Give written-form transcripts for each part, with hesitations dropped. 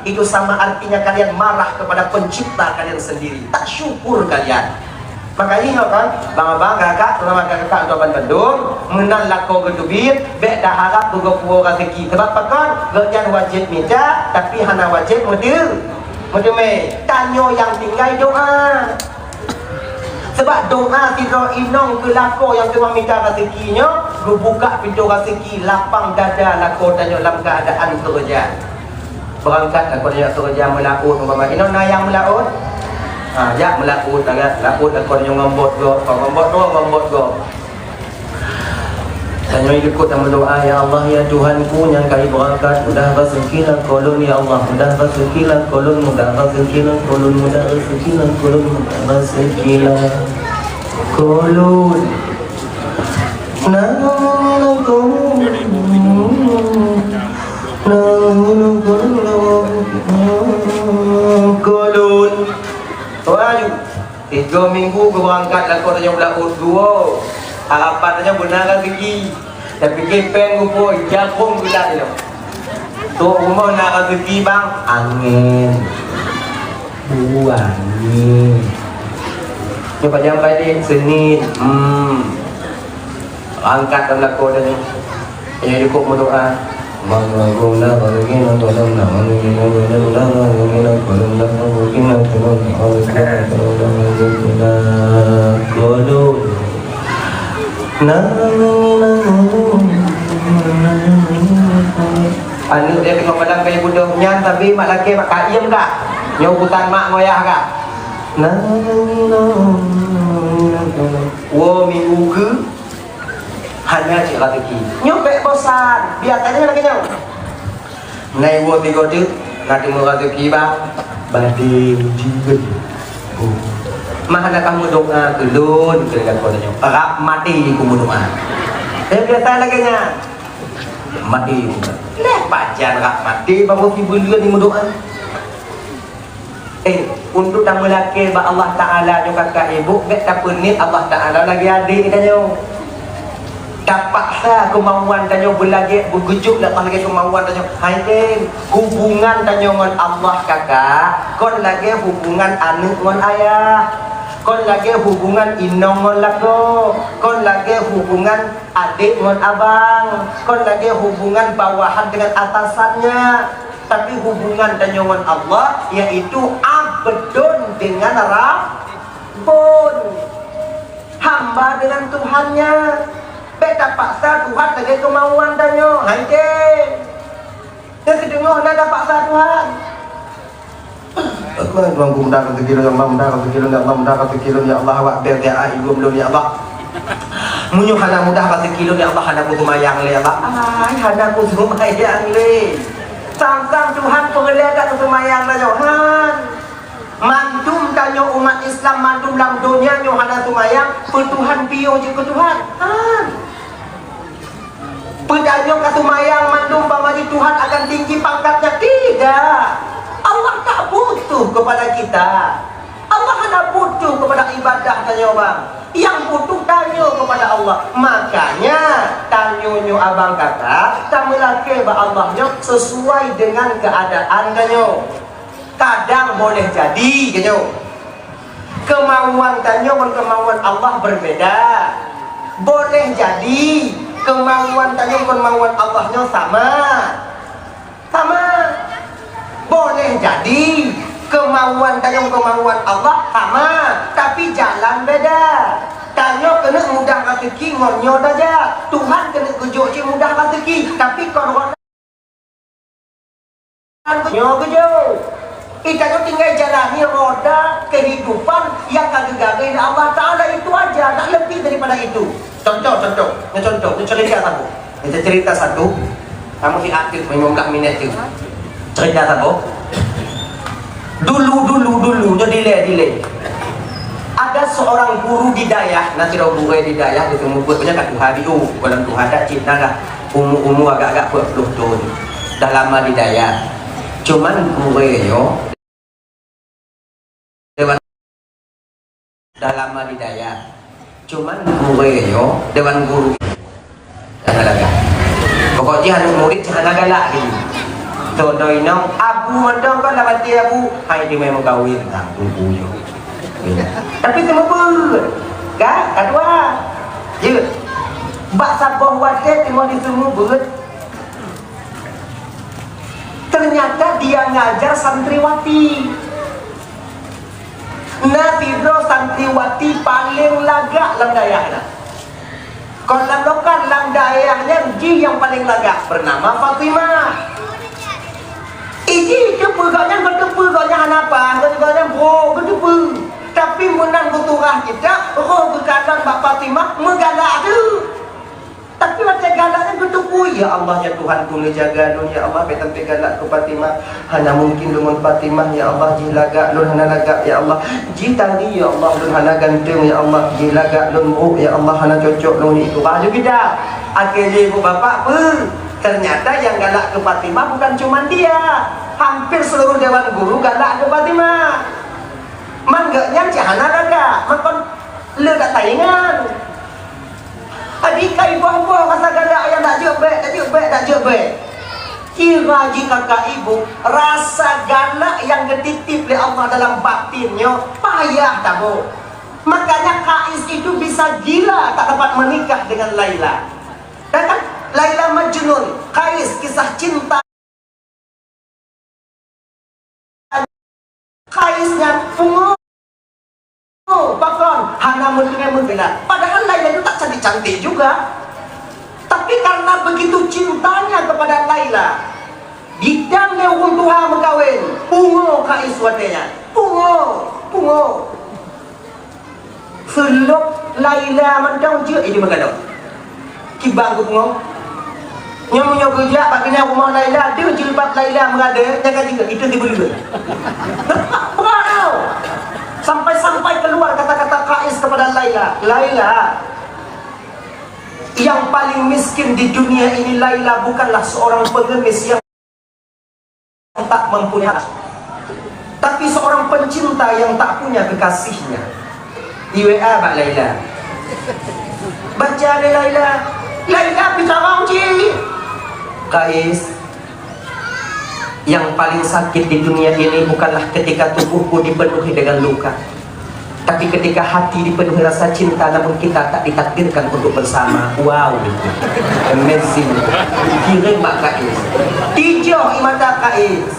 itu sama artinya kalian marah kepada pencipta kalian sendiri, tak syukur kalian. Makanya kan, bang kakak, terutama kakak Tuan Bandung, menang lako gedubit, bek dah harap buku rezeki. Sebab apa kan? Gerjan wajib minta, tapi hana wajib model. Model tanyo yang tinggal doa. Sebab doa tidak inong ke lako yang cuma minta rezekinya, gue buka pintu rezeki, lapang dada lako tanyo dalam keadaan kerja. Berangkat lako tanyo kerja melaut, umpama inong nayang melaut. Ya melaut agak laut aku yang ngombot go, ngombot go. Tanya ikut dan berdoa, ya Allah ya Tuhanku yang kali berangkat, mudah rezekilah kolon ya Allah, mudah rezekilah kolon, mudah rezekilah kolon, mudah rezekilah kolon, mudah rezekilah kolon. Kolon. Tuan, 3 minggu gue berangkat lah kau tanya melaut gue. Harapannya benar rezeki. Tapi kepen gue pun jagung gula ni loh. Tu rumah nak rezeki bang, angin, angin. Nyoba sampai di Senin, angkat dalam kau tanya. Yang cukup berdoa. Mangaguna bagina tolong namanya guna kolom anu dia tengok padang kayu budongnya tapi mak laki mak kaiem kak nyobutan mak ngoyah kak wo minggu ke hanya cik rezeki nyopek bosan biar tanya lagi nyau nai wo tiga tu nanti mau rezeki bang badai jiwet mana kamu doa kelun kira kau tanya rap mati kamu doa biar tanya lagi nya mati lepas jangan rap mati baru fibulian ni doa untuk tamu laki ba Allah Ta'ala juga kakak ibu gak tak penit Allah Ta'ala lagi adik tanya dapatlah kemauan tanya berlagi bergujuk datang lagi kemauan tanya hai hubungan tanya dengan Allah kakak kon lagi hubungan anak dengan ayah kon lagi hubungan inong dengan lako kon lagi hubungan adik dengan abang kon lagi hubungan bawahan dengan atasannya tapi hubungan tanya dengan Allah yaitu abdun dengan Rabbun hamba dengan Tuhannya. Beta paksa Tuhan dengan kemauan tanya. Hai ke. Dia sedengah nak paksa Tuhan. Allah Tuhan ku mudah rezeki ya Allah, mudah rezeki ya Allah, mudah rezeki ya Allah, awak ber dia ibu belum ya Allah. Munyo hana mudah rezeki ya Allah, hana ku semayang le Allah. Ai hana ku semayang le. Sang-sang Tuhan pengelak semayang la Tuhan. Mantum tanya umat Islam mantum dalam dunia nyo hana semayang, Tuhan piyo je ke Tuhan. Pedanya kasumayang mandum bangani Tuhan akan tinggi pangkatnya. Tidak. Allah tak butuh kepada kita. Allah hanya butuh kepada ibadah tanya bang. Yang butuh tanya kepada Allah. Makanya tanyonyo abang kakak tak melaki ba Allahnya sesuai dengan keadaan tanya. Kadang boleh jadi tanya. Kemauan tanya dengan kemauan Allah berbeda. Boleh jadi kemauan tanya kemauan Allahnya sama boleh jadi kemauan tanya kemauan Allah sama tapi jalan beda tanya kena mudah rezeki ngonyo saja Tuhan kena kejuk mudah rezeki tapi korban nyo kejuk Ikannya tinggal jalani roda kehidupan yang gagal-gagal Allah Ta'ala itu aja, tak lebih daripada itu. Contoh, ini cerita satu. Kamu diaktif 15 minit itu. Cerita satu. Dulu, delay. Ada seorang guru Hidayah, nanti orang guru Hidayah itu mengukutnya kat Tuhan itu, kalau Tuhan tak cinta lah, umur agak-agak 20 tahun. Dah lama Hidayah. Cuman guru dah lama Hidayah. Cuman guru dewan guru. Pokoknya anu murid jangan galak gitu. Todoi nong abu mandang kan dah mati abu. Hai dia memang kahwin dah tunggu je. Tapi semua ber. Kan? Kedua. Ya. Bak sabah wadah tengok di semua ber. Ternyata dia ngajar santriwati. Nabi bro santriwati paling lagak dalam dayahnya. Kalau lokan dalam dayahnya ji yang paling lagak bernama Fatimah. Iji kepeganya gedepeganya apa? Gedepeganya bro gedepe. Tapi menang beturah kita, roh berkadang Mbak Fatimah menggalak tu. Tapi macam galaknya gedepe. Ya Allah ya Tuhan ku jaga lun ya Allah betul galak ke Fatimah. Hanya mungkin dengan Fatimah ya Allah ji lagak lun hana lagak ya Allah. Ji tadi ya Allah lun hana ganteng ya Allah. Ji lagak lun buruk ya Allah hana cocok lun itu. Baju kita. Akhirnya ibu bapak ternyata yang galak ke Fatimah bukan cuma dia. Hampir seluruh dewan guru galak ke Fatimah. Mangganya jahana lagak. Makan le tak taingan. Adik ibu-ibu rasa galak yang tak jebek. Kira jika kakak ibu rasa galak yang dititip oleh Allah dalam batinnya payah tak bu. Makanya Kais itu bisa gila tak dapat menikah dengan Laila. Dan kan Laila Majnun, Kais kisah cinta. Kaisnya pungu. Bakon hana mendengar. Padahal Laila itu tak cantik-cantik juga. Tapi karena begitu cintanya kepada Laila, bidang lewung Tuhan berkahwin. Pungo Kais wadenya. Pungo. Selok Laila mandang je ini mengadap. Kibang ke pungo. Nyamunya kerja baginya rumah Laila, dia jilbab Laila mengada, jaga juga itu tiba-tiba. Wow. Sampai keluar kata-kata Kais kepada Laila, yang paling miskin di dunia ini Laila bukanlah seorang pengemis yang tak mempunyai, tapi seorang pencinta yang tak punya kekasihnya. Di WA Mbak Laila, baca Laila bicara uji. Kais, yang paling sakit di dunia ini bukanlah ketika tubuhku dipenuhi dengan luka, tapi ketika hati dipenuhi rasa cinta namun kita tak ditakdirkan untuk bersama. Wow, amazing. Kira Mbak Kais tijoh mata Kais.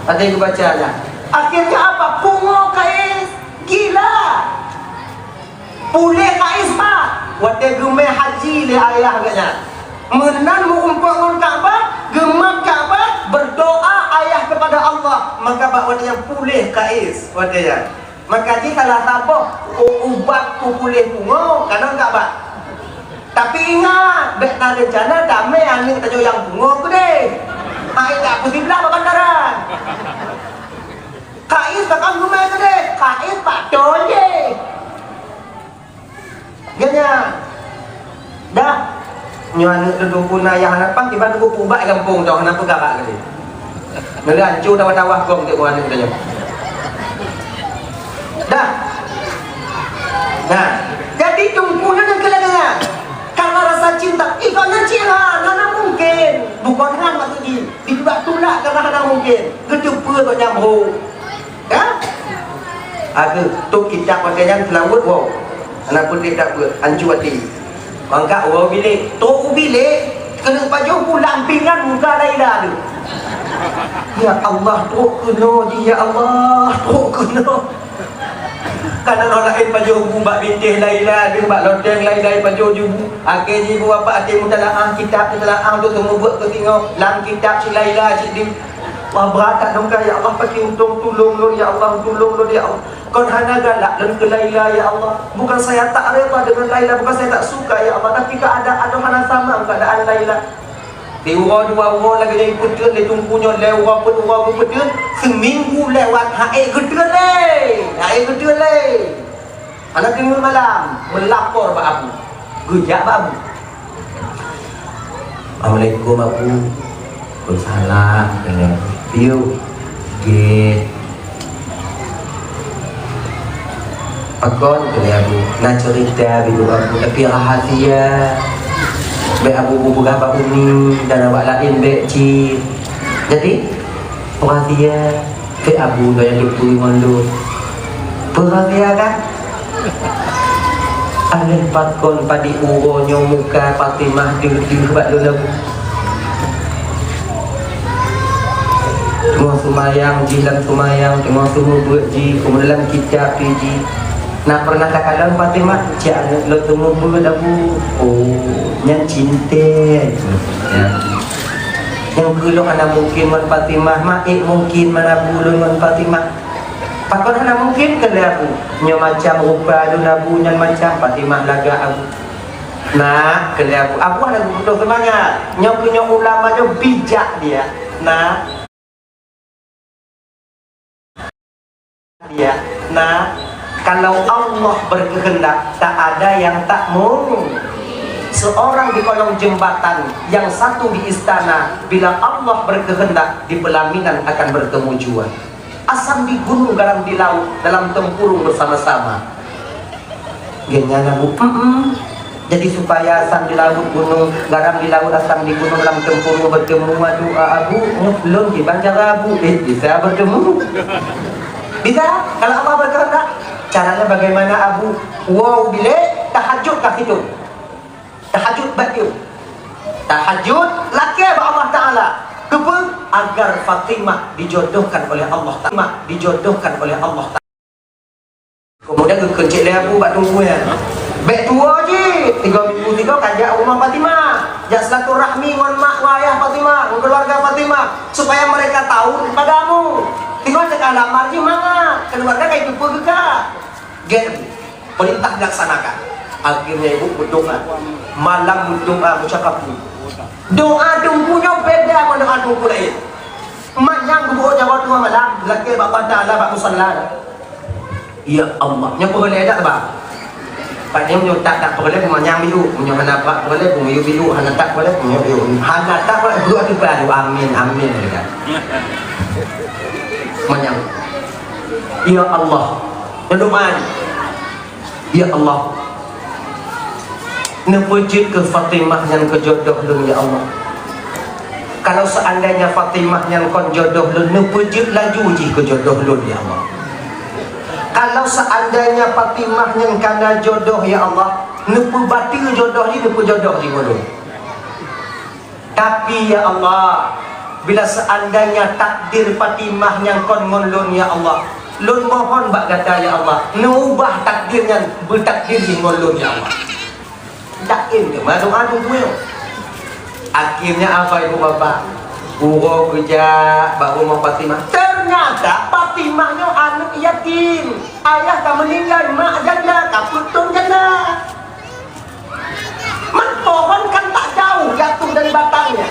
Tadi aku baca lah. Akhirnya apa? Pungo Kais. Gila. Pulih Kais Pak. Wadah gemeh haji le ayah agaknya. Menan mengumpulkan Kaabah, gemar Kaabah, berdoa ayah kepada Allah. Maka bak wadah yang pulih Kais wadahnya. Maka dia kalau tabah ubat ku pulih bunga kadang Kaabah. Tapi ingat, bek nak rencana damai anik tajuk yang bunga ku deh. Ai tak putih belah bandaran. Kais bakal rumah ku deh. Kais pak doje. Ganya. Dah. Nyuan duduk punah yang harapan tiba duduk pubak kampung dah kenapa gabak tadi. Ngelancu tawah-tawah kong tengok anak tanya. Dah. Nah, jadi tungkunya dan kelangan. Karena rasa cinta, ikannya cihan, mana mungkin. Bukan kan maksudnya, ditulak karena mana mungkin. Kedepa kau nyambung. Ya? Ada tu kitab pakaian selawut wow. Anak pun tidak hancur hati. Angkat orang bilik, tok bilik kena baju pulang pinggan muka Laila tu. Ya Allah, tok kena dia, ya Allah, tok kena. Karena orang lain baju bumbak bintih Laila, dia buat lodeng Laila baju jubu. Akhirnya ibu bapa hati mutalaah kitab mutalaah tu semua buat ke tengok dalam kitab si Laila si dia. Wah berat tak dong ya Allah pakai untung tolong lu ya Allah, tolong lu ya Allah. Kau hanya galak dan ke Laila ya Allah. Bukan saya tak rela dengan Laila, bukan saya tak suka ya Allah, tapi keadaan hana sama keadaan Laila. Di dua lagi jadi pedut le tungkunya le pun pedut seminggu lewat hae gedel le. Anak tengok malam melapor pak Abu. Gejak pak Abu. Assalamualaikum Abu. Bersalah dengan view get Pakon ke Abu nak cerita biru Abu tapi rahasia be Abu berapa umi dan awak lain be cip. Jadi perhatian ke abu yang dipuri mandu perhatian kan alih pakon padi uronyo muka Fatimah di buat dulu tengah sumayang jilang sumayang tengah semua buat ji kemudian kitab ji nak pernah katakan Fatimah jangan lo temu buat abu oh yang cinta ya yang kelong ada mungkin man Fatimah maik mungkin mana bulun man Fatimah pakon ada mungkin ke aku nyo macam rupa du nabu nyan macam Fatimah laga aku nah ke aku ada betul semangat nyo punya ulama nyo bijak dia nah kalau Allah berkehendak tak ada yang tak mungkin. Seorang di kolong jembatan, yang satu di istana, bila Allah berkehendak di pelaminan akan bertemu jua. Asam di gunung, garam di laut, dalam tempurung bersama-sama. Genyana bu, jadi supaya asam di laut gunung, garam di laut, asam di gunung dalam tempurung bertemu. Aduh, abu, belum di Banjar Abu, bisa bertemu. Bisa, kalau Allah berkehendak. Caranya bagaimana abu? Wow, bila tahajud kasih tu. Tahajud batu. Tahajud laki Allah Ta'ala. Kepa agar Fatimah dijodohkan oleh Allah Ta'ala. Dijodohkan oleh Allah Ta'ala. Kemudian kencik dia aku buat tunggu ya. Baik tua je 3 minggu 3 kajak rumah Fatimah. Jak silaturahmi dengan mak wayah Fatimah, dengan keluarga Fatimah, supaya mereka tahu padamu. Tinggal cakap lamar je mana keluarga kayak jumpa ke gen perintah dilaksanakan. Akhirnya ibu berdoa malam berdoa bercakap doa tunggunya beda dengan doa tunggu lain. Manyang doa jawab doa malam laki bapak Ta'ala bapak musalla. Ya Allah nya boleh tak bang paknya nyo tak boleh manyang biru nyo hana pak boleh bunyu biru hana tak boleh nyo biru hana tak boleh doa tu baru amin amin kan. Manyang ya Allah doa ya Allah nepujud ke Fatimah yang kejodoh lu ya Allah. Kalau seandainya Fatimah yang kon jodoh lu nepujud laju ji kejodoh lu ya Allah. Kalau seandainya Fatimah yang kana jodoh ya Allah nepu batil jodoh ni nepu jodoh di lu. Tapi ya Allah bila seandainya takdir Fatimah yang kon ngon ya Allah lun mohon bak kata ya Allah nubah takdirnya bertakdir di ngon ya Allah. Dakin ke mana doa tunggu. Akhirnya apa ibu bapak? Uro kerja baru mau Fatimah. Ternyata Fatimahnya anak yatim. Ayah tak meninggal, mak janda, kaputun janda. Mak pohon kan tak jauh jatuh dari batangnya.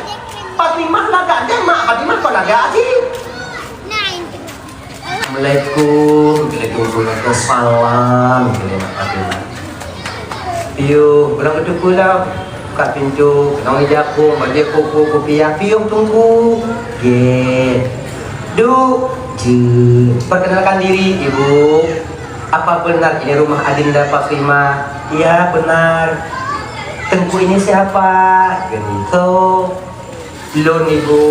Fatimah laga dia mak Fatimah kau laga sih. Assalamualaikum, waalaikumsalam, salam, Fatimah. Piu, pulang ke pulau, buka pintu, kenang hijabku, bagi kuku, kopi piu tunggu. Duk, perkenalkan diri ibu. Apa benar ini rumah Adinda Fatimah? Iya benar. Tengku ini siapa? Genito. Lon ibu.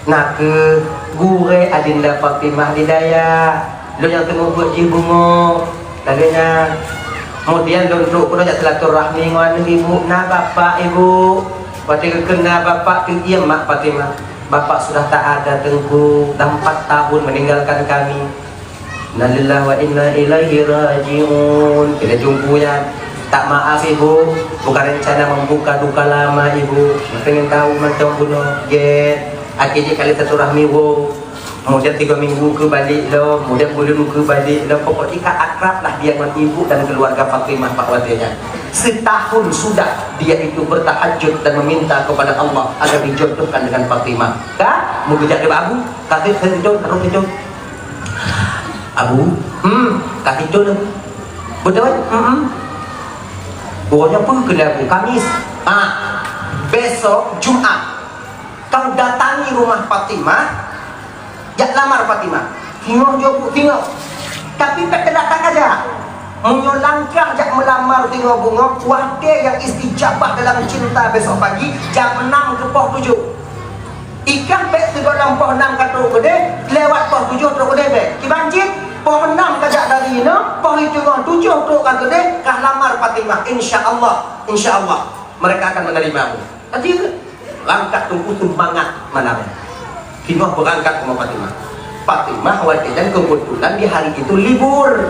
Nak ke gure Adinda Fatimah Hidayah. Lo yang tengok buat bungo. Laganya. Kemudian duduk pun ajak silaturahmi dengan ibu, nah bapak ibu. Waktu kena bapak ke iya mak Fatimah. Bapak sudah tak ada tengku, dah 4 tahun meninggalkan kami. Innalillahi wa inna ilaihi rajiun. Kita jumpunya. Tak maaf ibu, bukan rencana membuka duka lama ibu. Pengen tahu macam bunuh. Akhirnya kali silaturahmi wo. Kemudian 3 minggu ke balik lo, kemudian bulan ke balik lo. Pokoknya akrab lah dia dengan ibu dan keluarga Fatimah Pak Watinya. Setahun sudah dia itu bertahajud dan meminta kepada Allah agar dijodohkan dengan Fatimah. Kah? Mau bijak dia abu? Kasih sejauh, taruh sejauh. Abu? Kasih sejauh lah. Betul? Pokoknya apa ke dia abu? Kamis. Besok Jumat. Kau datangi rumah Fatimah. Jak lamar Fatimah. Tengok jauh, tengok. Tapi tak datang aja. Munyo langkah jak melamar tengok bunga. Wahde yang istijabah dalam cinta besok pagi jam 6 ke pukul 7. Ikan pek segolang pohon 6 katruk gede, lewat pohon 7 truk gede pek. Kibanjit pohon 6 kajak dari no, pohon itu 7 truk kan gede, kah lamar Fatimah. Insya Allah mereka akan menerimamu. Tadi langkah tunggu semangat mana? Timah berangkat ke Fatimah. Fatimah waktu dan kebetulan di hari itu libur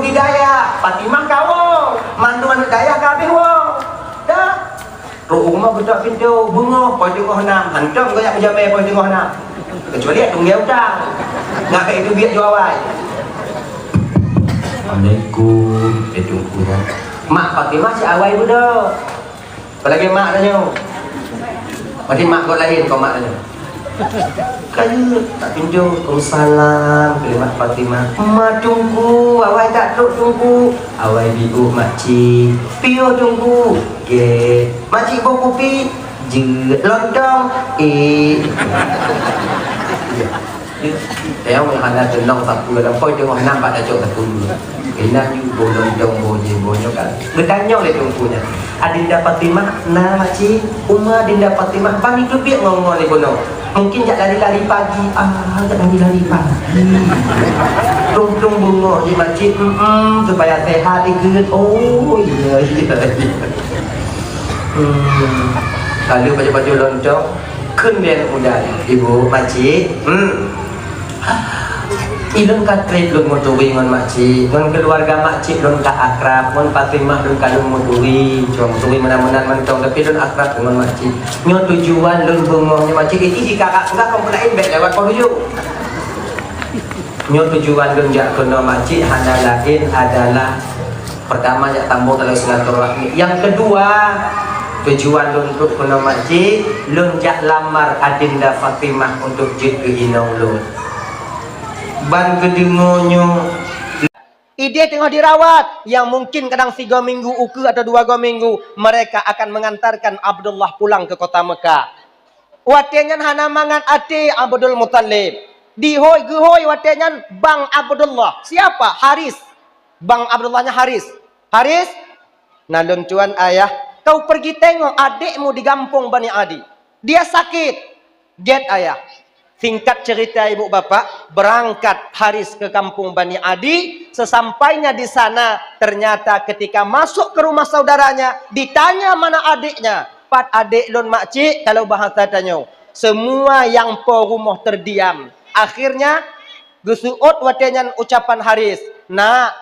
di Dayak. Fatimah kawong, mandu Dayak kabeh wong. Dah rumah betul pintu bunga poin tengah 6 hantam kayak menjamai poin tengah 6 kecuali ada tunggu utang nggak kayak itu biar jual awal. Assalamualaikum tunggu mak Fatimah si awal budak apalagi mak tanya berarti mak kau lain kau mak tanya kayu tak pintu salam ke mak Fatimah mak tunggu awal tak tunggu awal bibu makcik pio tunggu ke makcik bawa kopi je lontong yang hanya tenang satu dalam poin tengah 6 pada jauh satu kena juga lontong bonyo kan bertanya oleh tunggunya Adinda Fatimah nah makcik Adinda Fatimah bang itu biar ngomong ni bono mungkin jak lari-lari pagi jak lari-lari pagi tung bunga di masjid supaya sehat ikut iya lalu baju-baju lontong kemudian muda ibu makcik ilun katrip lun mutui ngon makcik ngon keluarga makcik lun ka akrab ngon Fatimah lun kalung mutui cuma mutui menan-menan mentong tapi lun akrab ngon makcik nyon tujuan lun bengongnya makcik itu di kakak enggak komplain baik lewat polujuk nyon tujuan lun jak kena makcik hanya lain adalah pertama jak tambung dalam silaturahmi yang kedua tujuan lun untuk kena makcik lun jak lamar Adinda Fatimah untuk jid ke inong lun ban kedengonyo ide tengah dirawat yang mungkin kadang 3 minggu uke atau 2 minggu mereka akan mengantarkan Abdullah pulang ke kota Mekah watenyan hana mangan ate Abdul Muttalib dihoi gehoi watenyan Bang Abdullah siapa Haris Bang Abdullahnya Haris nalun tuan ayah kau pergi tengok adikmu di kampung Bani Adi dia sakit get ayah. Singkat cerita ibu bapak, berangkat Haris ke kampung Bani Adi. Sesampainya di sana, ternyata ketika masuk ke rumah saudaranya, ditanya mana adiknya. Pat adik lon makcik, kalau bahasa tanya. Semua yang po rumah terdiam. Akhirnya, gesuot watenyan ucapan Haris. Nak,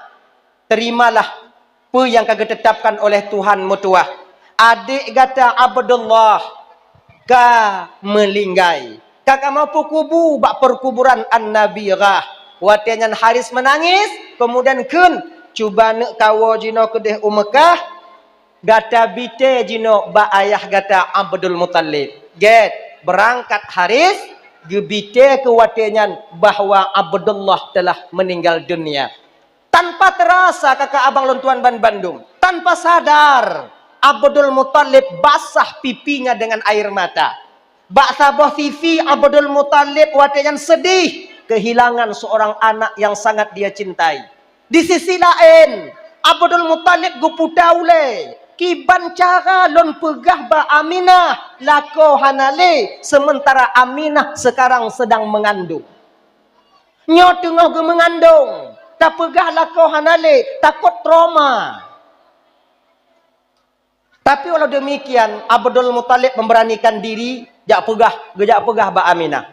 terimalah apa yang kagak tetapkan oleh Tuhan mutuah. Adik kata Abdullah, ka melinggai. Kakak mau kubu bak perkuburan An-Nabi Rah. Watenyan Haris menangis. Kemudian kun. Cuba nak kawo jino kedeh Mekah. Gata bite jino ba ayah gata Abdul Muttalib. Get. Berangkat Haris. Gebite ke watenyan bahwa Abdullah telah meninggal dunia. Tanpa terasa kakak abang lontuan Ban Bandung. Tanpa sadar. Abdul Muttalib basah pipinya dengan air mata. Bak sabah TV Abdul Muttalib watenyan sedih kehilangan seorang anak yang sangat dia cintai. Di sisi lain Abdul Muttalib guputau le kiban cara lon pegah ba Aminah lako hanale sementara Aminah sekarang sedang mengandung. Nyo tengah ge mengandung tak pegah lako hanale takut trauma. Tapi walau demikian Abdul Muttalib memberanikan diri jak pegah ba Aminah.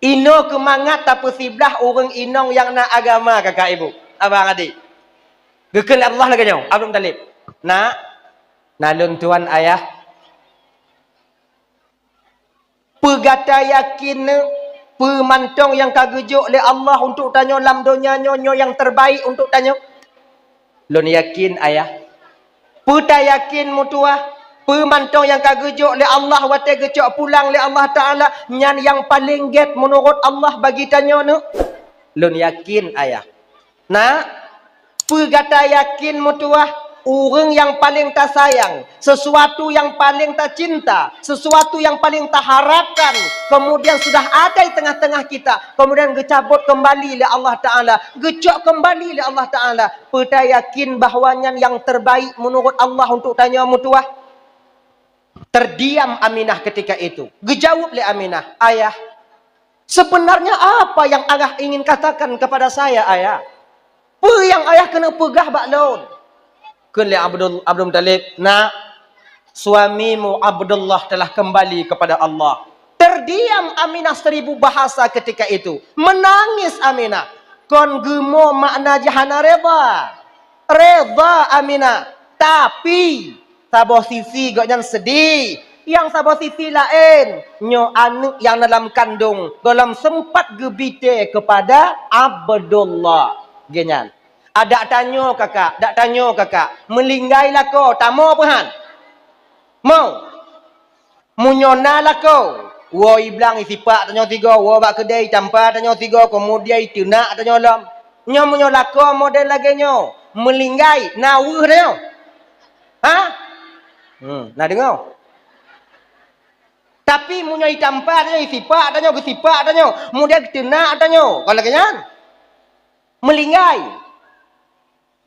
Ino kemangat tapi siblah orang inong yang nak agama kakak ibu. Abang adik. Gekal Allah lagi jauh. Abdul Muttalib. Nak. Nalun tuan ayah. Pegata yakin pemantong yang kagejuk oleh Allah untuk tanya lam dunia nyo yang terbaik untuk tanya. Lun yakin ayah. Puta yakin mutua. Pemantong yang kagejuk oleh Allah wate gecok pulang oleh Allah Ta'ala nyan yang paling get menurut Allah bagi tanya nu. Lun yakin ayah. Nah, pegata yakin mutua orang yang paling tak sayang, sesuatu yang paling tak cinta, sesuatu yang paling tak harapkan, kemudian sudah ada di tengah-tengah kita, kemudian gecabut kembali oleh Allah Ta'ala, gecok kembali oleh Allah Ta'ala. Peta yakin bahwanya yang terbaik menurut Allah untuk tanya mutua. Terdiam Aminah ketika itu. Gejawab oleh Aminah, ayah, sebenarnya apa yang ayah ingin katakan kepada saya, ayah? Apa yang ayah kena pegah baklon? Kele Abdul Talib, nak, suamimu Abdullah telah kembali kepada Allah. Terdiam Aminah 1000 bahasa ketika itu. Menangis Aminah. Kon gemo makna jahana reda. Reda Aminah. Tapi saboh sisi gaknya sedih. Yang saboh sisi lain. Nyo anak yang dalam kandung. Dalam sempat gebite kepada Abdullah. Genyan. Ada tanya kakak. Tak tanya kakak. Melinggailah kau. Tak mau apa han? Mau? Munyona lah kau. Woi bilang isipak tanya 3. Woi bak kedai tanpa tanya 3. Kemudian itu nak tanya lam. Nyo munyola kau model lagi nyo. Melinggai. Nawuh tanya. Ha? Nah dengar. Tapi munyoi tanpa tanya isipak tanya kesipak tanya. Kemudian itu nak tanya. Kalau lagi nyan. Melinggai.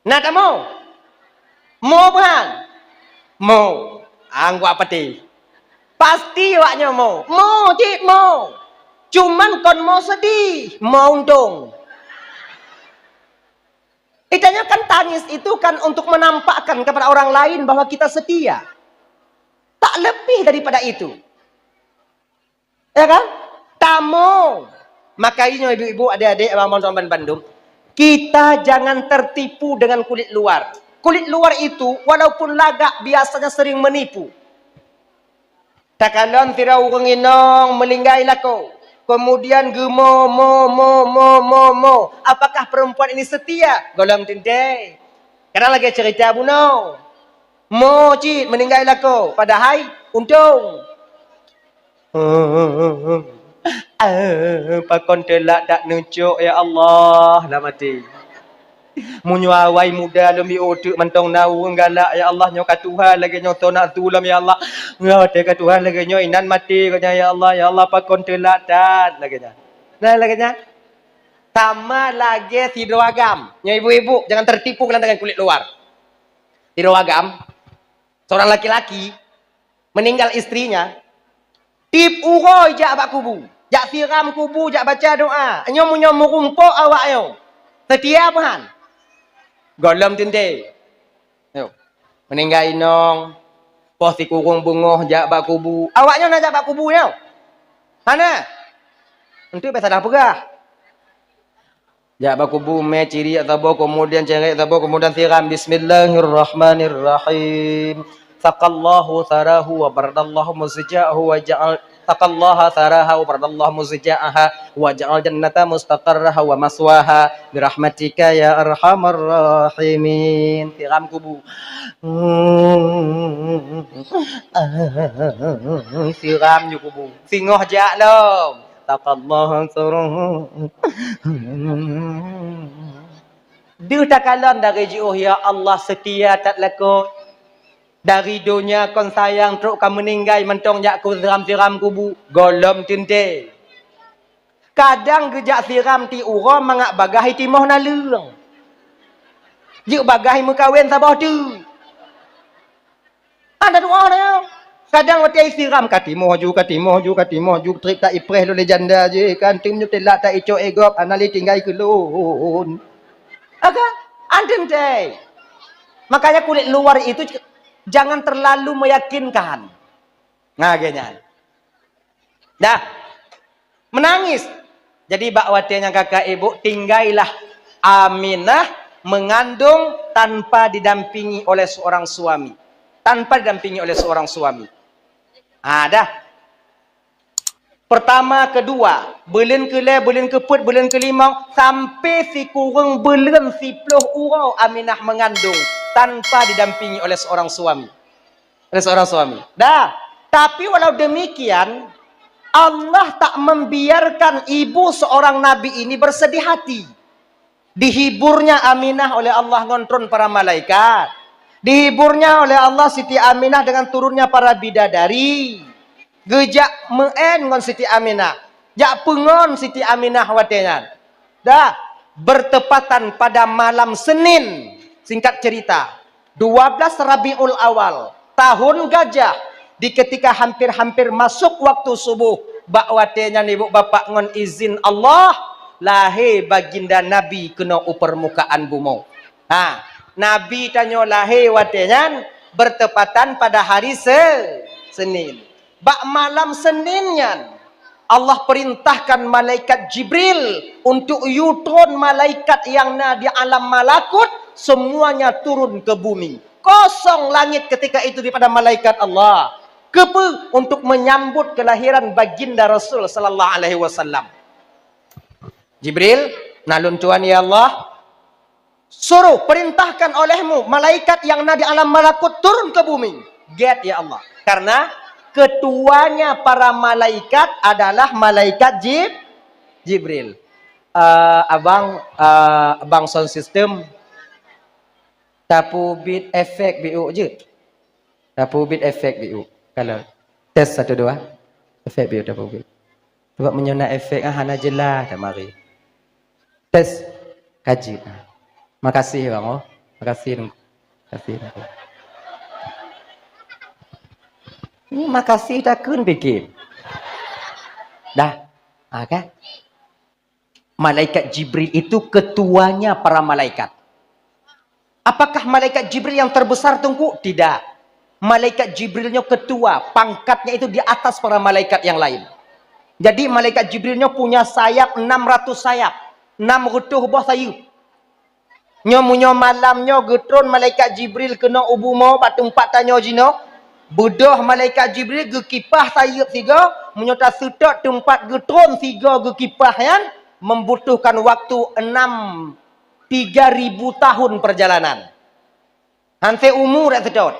Nak tak mau? Mau bukan? Mau. Anggap apa ti? Pasti waknya mau. Mau, cik, mau. Cuman kon mau sedih. Mau untung. Itanya kan tangis itu kan untuk menampakkan kepada orang lain bahwa kita setia. Tak lebih daripada itu. Ya kan? Tak mau. Makanya ibu-ibu, adik-adik, abang-abang Bandung. Kita jangan tertipu dengan kulit luar. Kulit luar itu walaupun lagak biasanya sering menipu. Takalan tirau orang inong melinggailah kau. Kemudian gemo mo. Apakah perempuan ini setia? Golong tinte. Karena lagi cerita buno. Mo cik melinggailah kau. Padahal untung. Pakon telak tak nucuk ya Allah dah mati. Munyawai muda lebih otak mentong nau galak ya Allah nyo ka Tuhan lagi nyo to nak tulam ya Allah. Nyo te ka Tuhan lagi nyo inan mati katanya ya Allah pakon telak dat lagi nya. Nah lagi nya. Sama lagi tidur agam. Nyo ibu-ibu jangan tertipu dengan kulit luar. Tidur agam. Seorang laki-laki meninggal istrinya. Tip uroi jak bak kubu. Jak siram kubu, jak baca doa. Nyo merumpuk awak nyo. Setia apaan? Golem tinte. Yo. Meninggal inong. Pos si kurung bungoh jak bak kubu. Awaknya nak jak bak kubu nyo. Mana? Untuk biasa dah pegah. Jak bak kubu me ciri atau kemudian cerai atau kemudian siram bismillahirrahmanirrahim. Saqallahu sarahu wa baradallahu musja'ahu wa ja'al taqallaha saraha wa baradallahu musja'aha wa ja'al jannata mustaqarraha wa maswaha birahmatika ya arhamar rahimin. Tiram kubu. Siram ju kubu. Singoh jak lom. Taqallaha sarahu. Dia takalan dari jiuh ya Allah setia tak lakon. Dari dunia kon sayang truk kamu meninggal mentong jak ku siram kubu golom tinte. Kadang gejak siram ti ura mangak bagahi timoh nalung. Juk bagahi mukawin sabah tu. Ada doa dia. Kadang waktu siram katimoh ju trip tak ipreh lo legenda je kan timnya telak tak icok egop anali tinggal kelun. Aga andem teh. Makanya kulit luar itu jangan terlalu meyakinkan. Nah, gini. Dah. Menangis. Jadi bakwatenya kakak ibu tinggailah Aminah mengandung tanpa didampingi oleh seorang suami. Tanpa didampingi oleh seorang suami. Dah. Pertama, kedua, belen kele, belen keput, belen kelima, sampai si kurang belen 10 urau Aminah mengandung tanpa didampingi oleh seorang suami. Dah. Tapi walau demikian, Allah tak membiarkan ibu seorang nabi ini bersedih hati. Dihiburnya Aminah oleh Allah ngontron para malaikat. Dihiburnya oleh Allah Siti Aminah dengan turunnya para bidadari. Gejak meen ngon Siti Aminah. Jak pengon Siti Aminah watengan. Dah. Bertepatan pada malam Senin. Singkat cerita. 12 Rabiul Awal. Tahun gajah. Di ketika hampir-hampir masuk waktu subuh, bakwatenya ibu bapak ngon izin Allah, lahir baginda Nabi kena permukaan bumi. Nabi tanyo lahir watenya bertepatan pada hari Senin. Bak malam Seninnya Allah perintahkan malaikat Jibril untuk yutron malaikat yang di alam malakut, semuanya turun ke bumi. Kosong langit ketika itu daripada malaikat Allah. Untuk menyambut kelahiran baginda Rasul sallallahu alaihi wasallam. Jibril, nalun Tuhan ya Allah, suruh perintahkan olehmu malaikat yang di alam malakut turun ke bumi. Get ya Allah. Karena ketuanya para malaikat adalah malaikat Jibril. Abang sound system tapu beat efek BU je. Tapu beat efek BU. Kalau tes 1 2 efek BU tapu beat. Sebab menyona efek hana jelas dah mari. Tes kaji. Makasih bang. Makasih. Ini makasih dah kun bikin. Dah. Kan? Malaikat Jibril itu ketuanya para malaikat. Apakah malaikat Jibril yang terbesar tunggu? Tidak. Malaikat Jibrilnya ketua, pangkatnya itu di atas para malaikat yang lain. Jadi malaikat Jibrilnya punya sayap 600 sayap. 6 rutuh buah sayup. Nyomunyo malamnya getron malaikat Jibril kena ubu mau patung pat tanya jino. Budoh malaikat Jibril gekipah sayup 3, menyota sutot tempat getron 3 gekipah yang membutuhkan waktu 3.000 tahun perjalanan. Hanse umur tak sedot.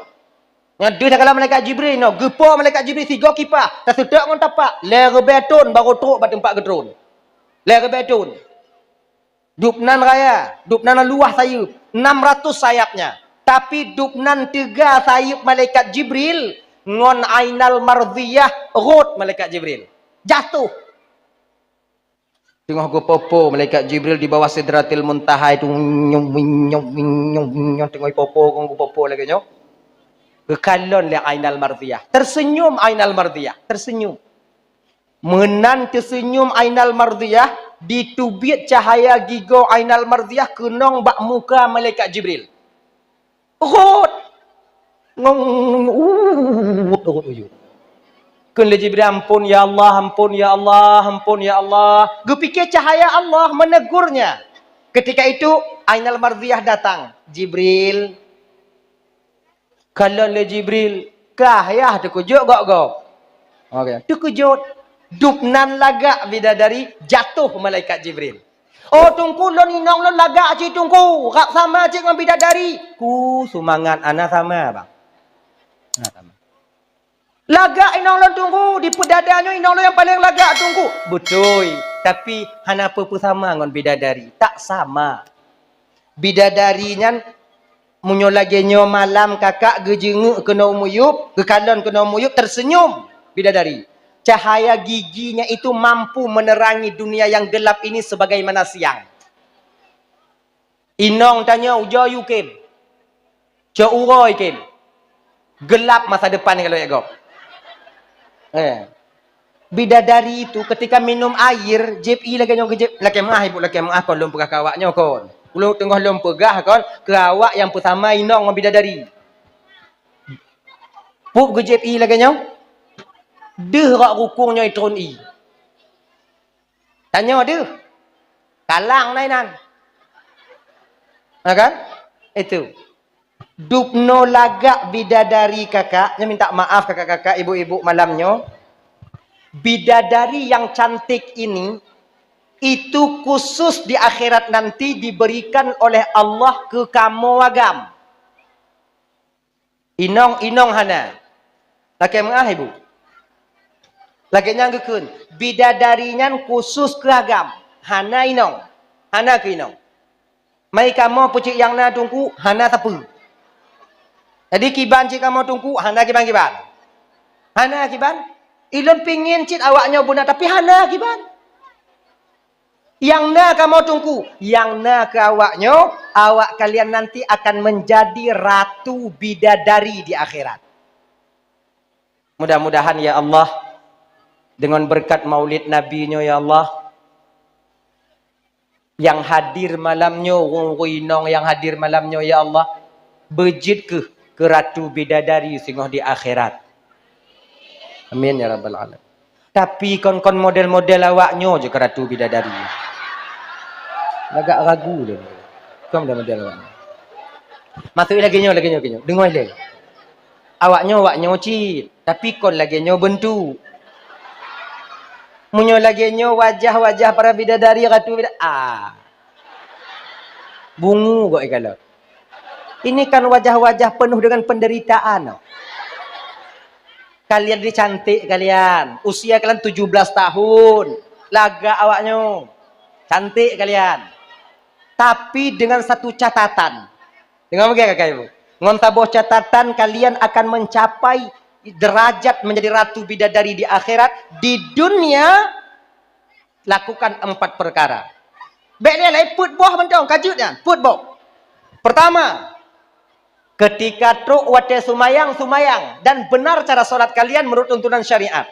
Ngadu dah kalau malaikat Jibril no, gepo malaikat Jibril 3 kipah, tak sedot ngon tapak, lere beton baru truk pada tempat getron. Lere beton. Dupnan raya, dupnan luah sayup, 600 sayapnya. Tapi dupnan 3 sayup malaikat Jibril ngon ainal mardhiyah rot malaikat Jibril. Jatuh. Tengok popo malaikat Jibril di bawah Sidratil Muntaha itu tengok popo lagi nyok. Kekalon le ainal mardhiyah. Tersenyum ainal mardhiyah, tersenyum. Menan tersenyum ainal mardhiyah, ditubit cahaya gigo ainal mardhiyah kenong bak muka malaikat Jibril. Rot. Kun le Jibril, ampun ya Allah, ampun ya Allah, ampun ya Allah. Gepikir cahaya Allah menegurnya. Ketika itu ainal mardhiyah datang. Jibril, kalau le Jibril, kah ya terkejut gak? Okey, terkejut. Dupnan lagak bidadari jatuh malaikat Jibril. Oh tungku lon inong lon lagak cik tungku. Rak sama cik dengan bidadari. Ku sumangat anak sama bang. Nah, sama. Lagak inong lon tunggu. Di pedadanya inong lon yang paling lagak tunggu. Betul. Tapi hana apa sama dengan bidadari. Tak sama. Bidadarinya munyo lagi nyo malam kakak gejenguk kena umuyup. Gekalon kena umuyup tersenyum bidadari. Cahaya giginya itu mampu menerangi dunia yang gelap ini sebagaimana siang. Inong tanya, ujo yukim. Cauroy kim. Gelap masa depan kalau ya go. Bidadari itu ketika minum air, JPI lagi nyong kejep, laki mah ibu laki mah kon lom pegah kawaknya kon. Ulo tengah lom pegah kon, kawak yang pertama inong dengan bidadari. Pup ke JPI lagi nyong. Deh rak rukungnya itron i. Tanya deh. Kalang nainan. Kan? Itu. Dupno lagak bidadari kakak. Saya minta maaf kakak-kakak, ibu-ibu malamnya. Bidadari yang cantik ini, itu khusus di akhirat nanti diberikan oleh Allah ke kamu agam. Inong hana. Laki mengah ibu. Lagi nyanggekeun bidadarinya khusus ke agam. Hana inong. Hana ke inong. Mai kamu pucik yang na tungku hana sapu. Jadi kiban cik kamu tungku hana kiban. Hana kiban. Ilon pingin cik awaknya bunda tapi hana kiban. Yang na kamu tungku, yang na ke awaknya, awak kalian nanti akan menjadi ratu bidadari di akhirat. Mudah-mudahan ya Allah, dengan berkat maulid Nabi-Nya ya Allah, yang hadir malamnya, orang yang hadir malamnya ya Allah, bejit ke Ratu Bidadari singoh di akhirat. Amin ya rabbal alamin. Tapi kon model-model awaknya je ke Ratu Bidadari. Agak ragu dia. Kau model awaknya. Masuk lagi nyo. Dengar lagi. Awaknya cit, tapi kon lagi nyo bentuk. Munyo lagi nyo wajah-wajah para bidadari Ratu Bidadari. Bungu kok kalau. Ini kan wajah-wajah penuh dengan penderitaan. Kalian ini cantik kalian. Usia kalian 17 tahun. Laga awaknya. Cantik kalian. Tapi dengan satu catatan. Dengan apa kakak ibu? Ngon tabuh catatan kalian akan mencapai derajat menjadi Ratu Bidadari di akhirat. Di dunia lakukan 4 perkara. Baik dia lah, put buah mentong, kajutnya, put buah. Pertama, ketika truk wate sumayang dan benar cara solat kalian menurut tuntunan syariat.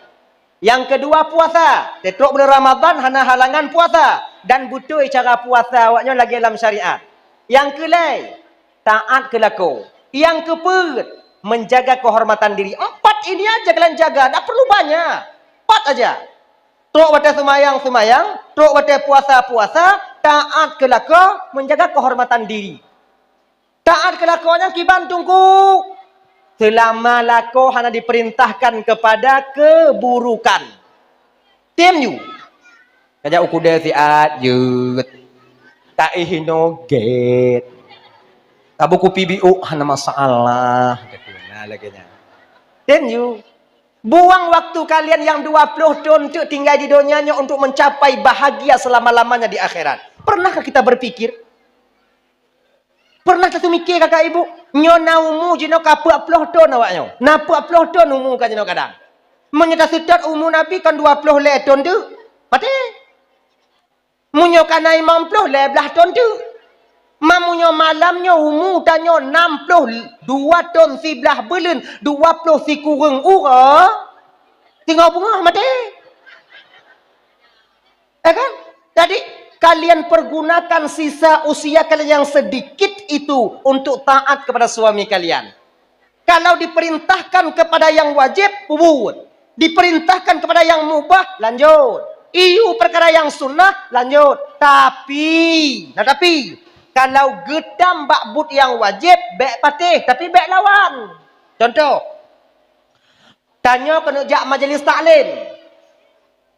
Yang kedua puasa, truk bulan Ramadan hana halangan puasa dan butuh cara puasa awaknya lagi dalam syariat. Yang kelai, taat ke laku. Yang keempat, menjaga kehormatan diri. 4 ini aja kalian jaga, tak perlu banyak. 4 aja. Truk wate sumayang, truk wate puasa, taat ke laku, menjaga kehormatan diri. Taat ke lakunya kiban tungku. Selama laku hanya diperintahkan kepada keburukan. Tim you. Kajak ukude siat yut. Tak ihino get. Tabu kupi biu hana masalah. Nah laginya. Tim you. Buang waktu kalian yang 20 tahun untuk tinggal di dunianya untuk mencapai bahagia selama-lamanya di akhirat. Pernahkah kita berpikir? Pernah kita mikir kakak ibu? Nyona umu jino kapuk puluh ton awaknya. Napuk puluh ton umu kan jino kadang. Menyata sudat umu Nabi kan 20 le ton tu. Mati. Munyo kanai 50 le belah ton tu. Mamunyo malamnya umu tanyo 62 ton si belah belun. 20 si kurung ura. Tinggal bunga mati. Kan? Jadi kalian pergunakan sisa usia kalian yang sedikit itu untuk taat kepada suami kalian. Kalau diperintahkan kepada yang wajib, buat. Diperintahkan kepada yang mubah, lanjut. Iu perkara yang sunnah, lanjut. Tapi, kalau gedam bakbut yang wajib, baik patih, tapi baik lawan. Contoh, tanya kena jak majlis taklim.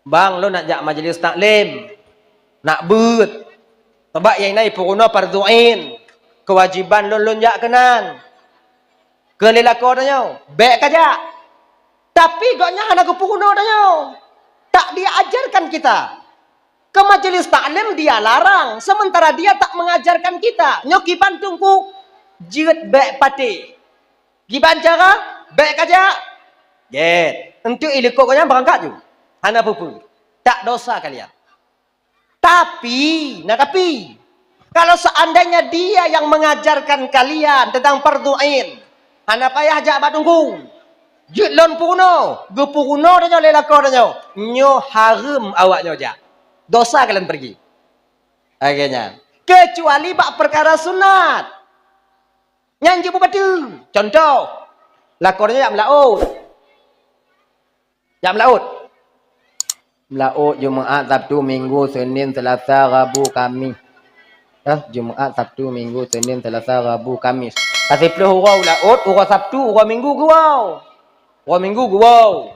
Bang, lo nak jak majlis taklim? Nak but. Sebab yang ini puruna pardu'in. Kewajiban lonjak kenan. Kelilako tanya. Baik kajak. Tapi gaknya hanya ke puruna tanya. Tak diajarkan kita. Ke majlis taklim dia larang. Sementara dia tak mengajarkan kita. Nyoki bantungku. Jirat baik pati. Giban cara. Baik kajak. Get. Untuk ilikok kanya berangkat tu. Hanya pupu. Tak dosa kalian. Tapi, kalau seandainya dia yang mengajarkan kalian tentang pardu'in, hana payah jak batungku. Jutlon puno, gepuno danyo lelako danyo. Nyo haram awaknya jak. Dosa kalian pergi. Akhirnya. Kecuali bak perkara sunat. Nyanyi betul. Contoh, lakornya jak melaut. Jak melaut. Melaut Jumaat, Sabtu, Minggu, Senin, Selasa, Rabu, Kamis. Jumaat, Sabtu, Minggu, Senin, Selasa, Rabu, Kamis. Kasih peluh urau laut, urau Sabtu, urau Minggu gurau. Urau Minggu gurau.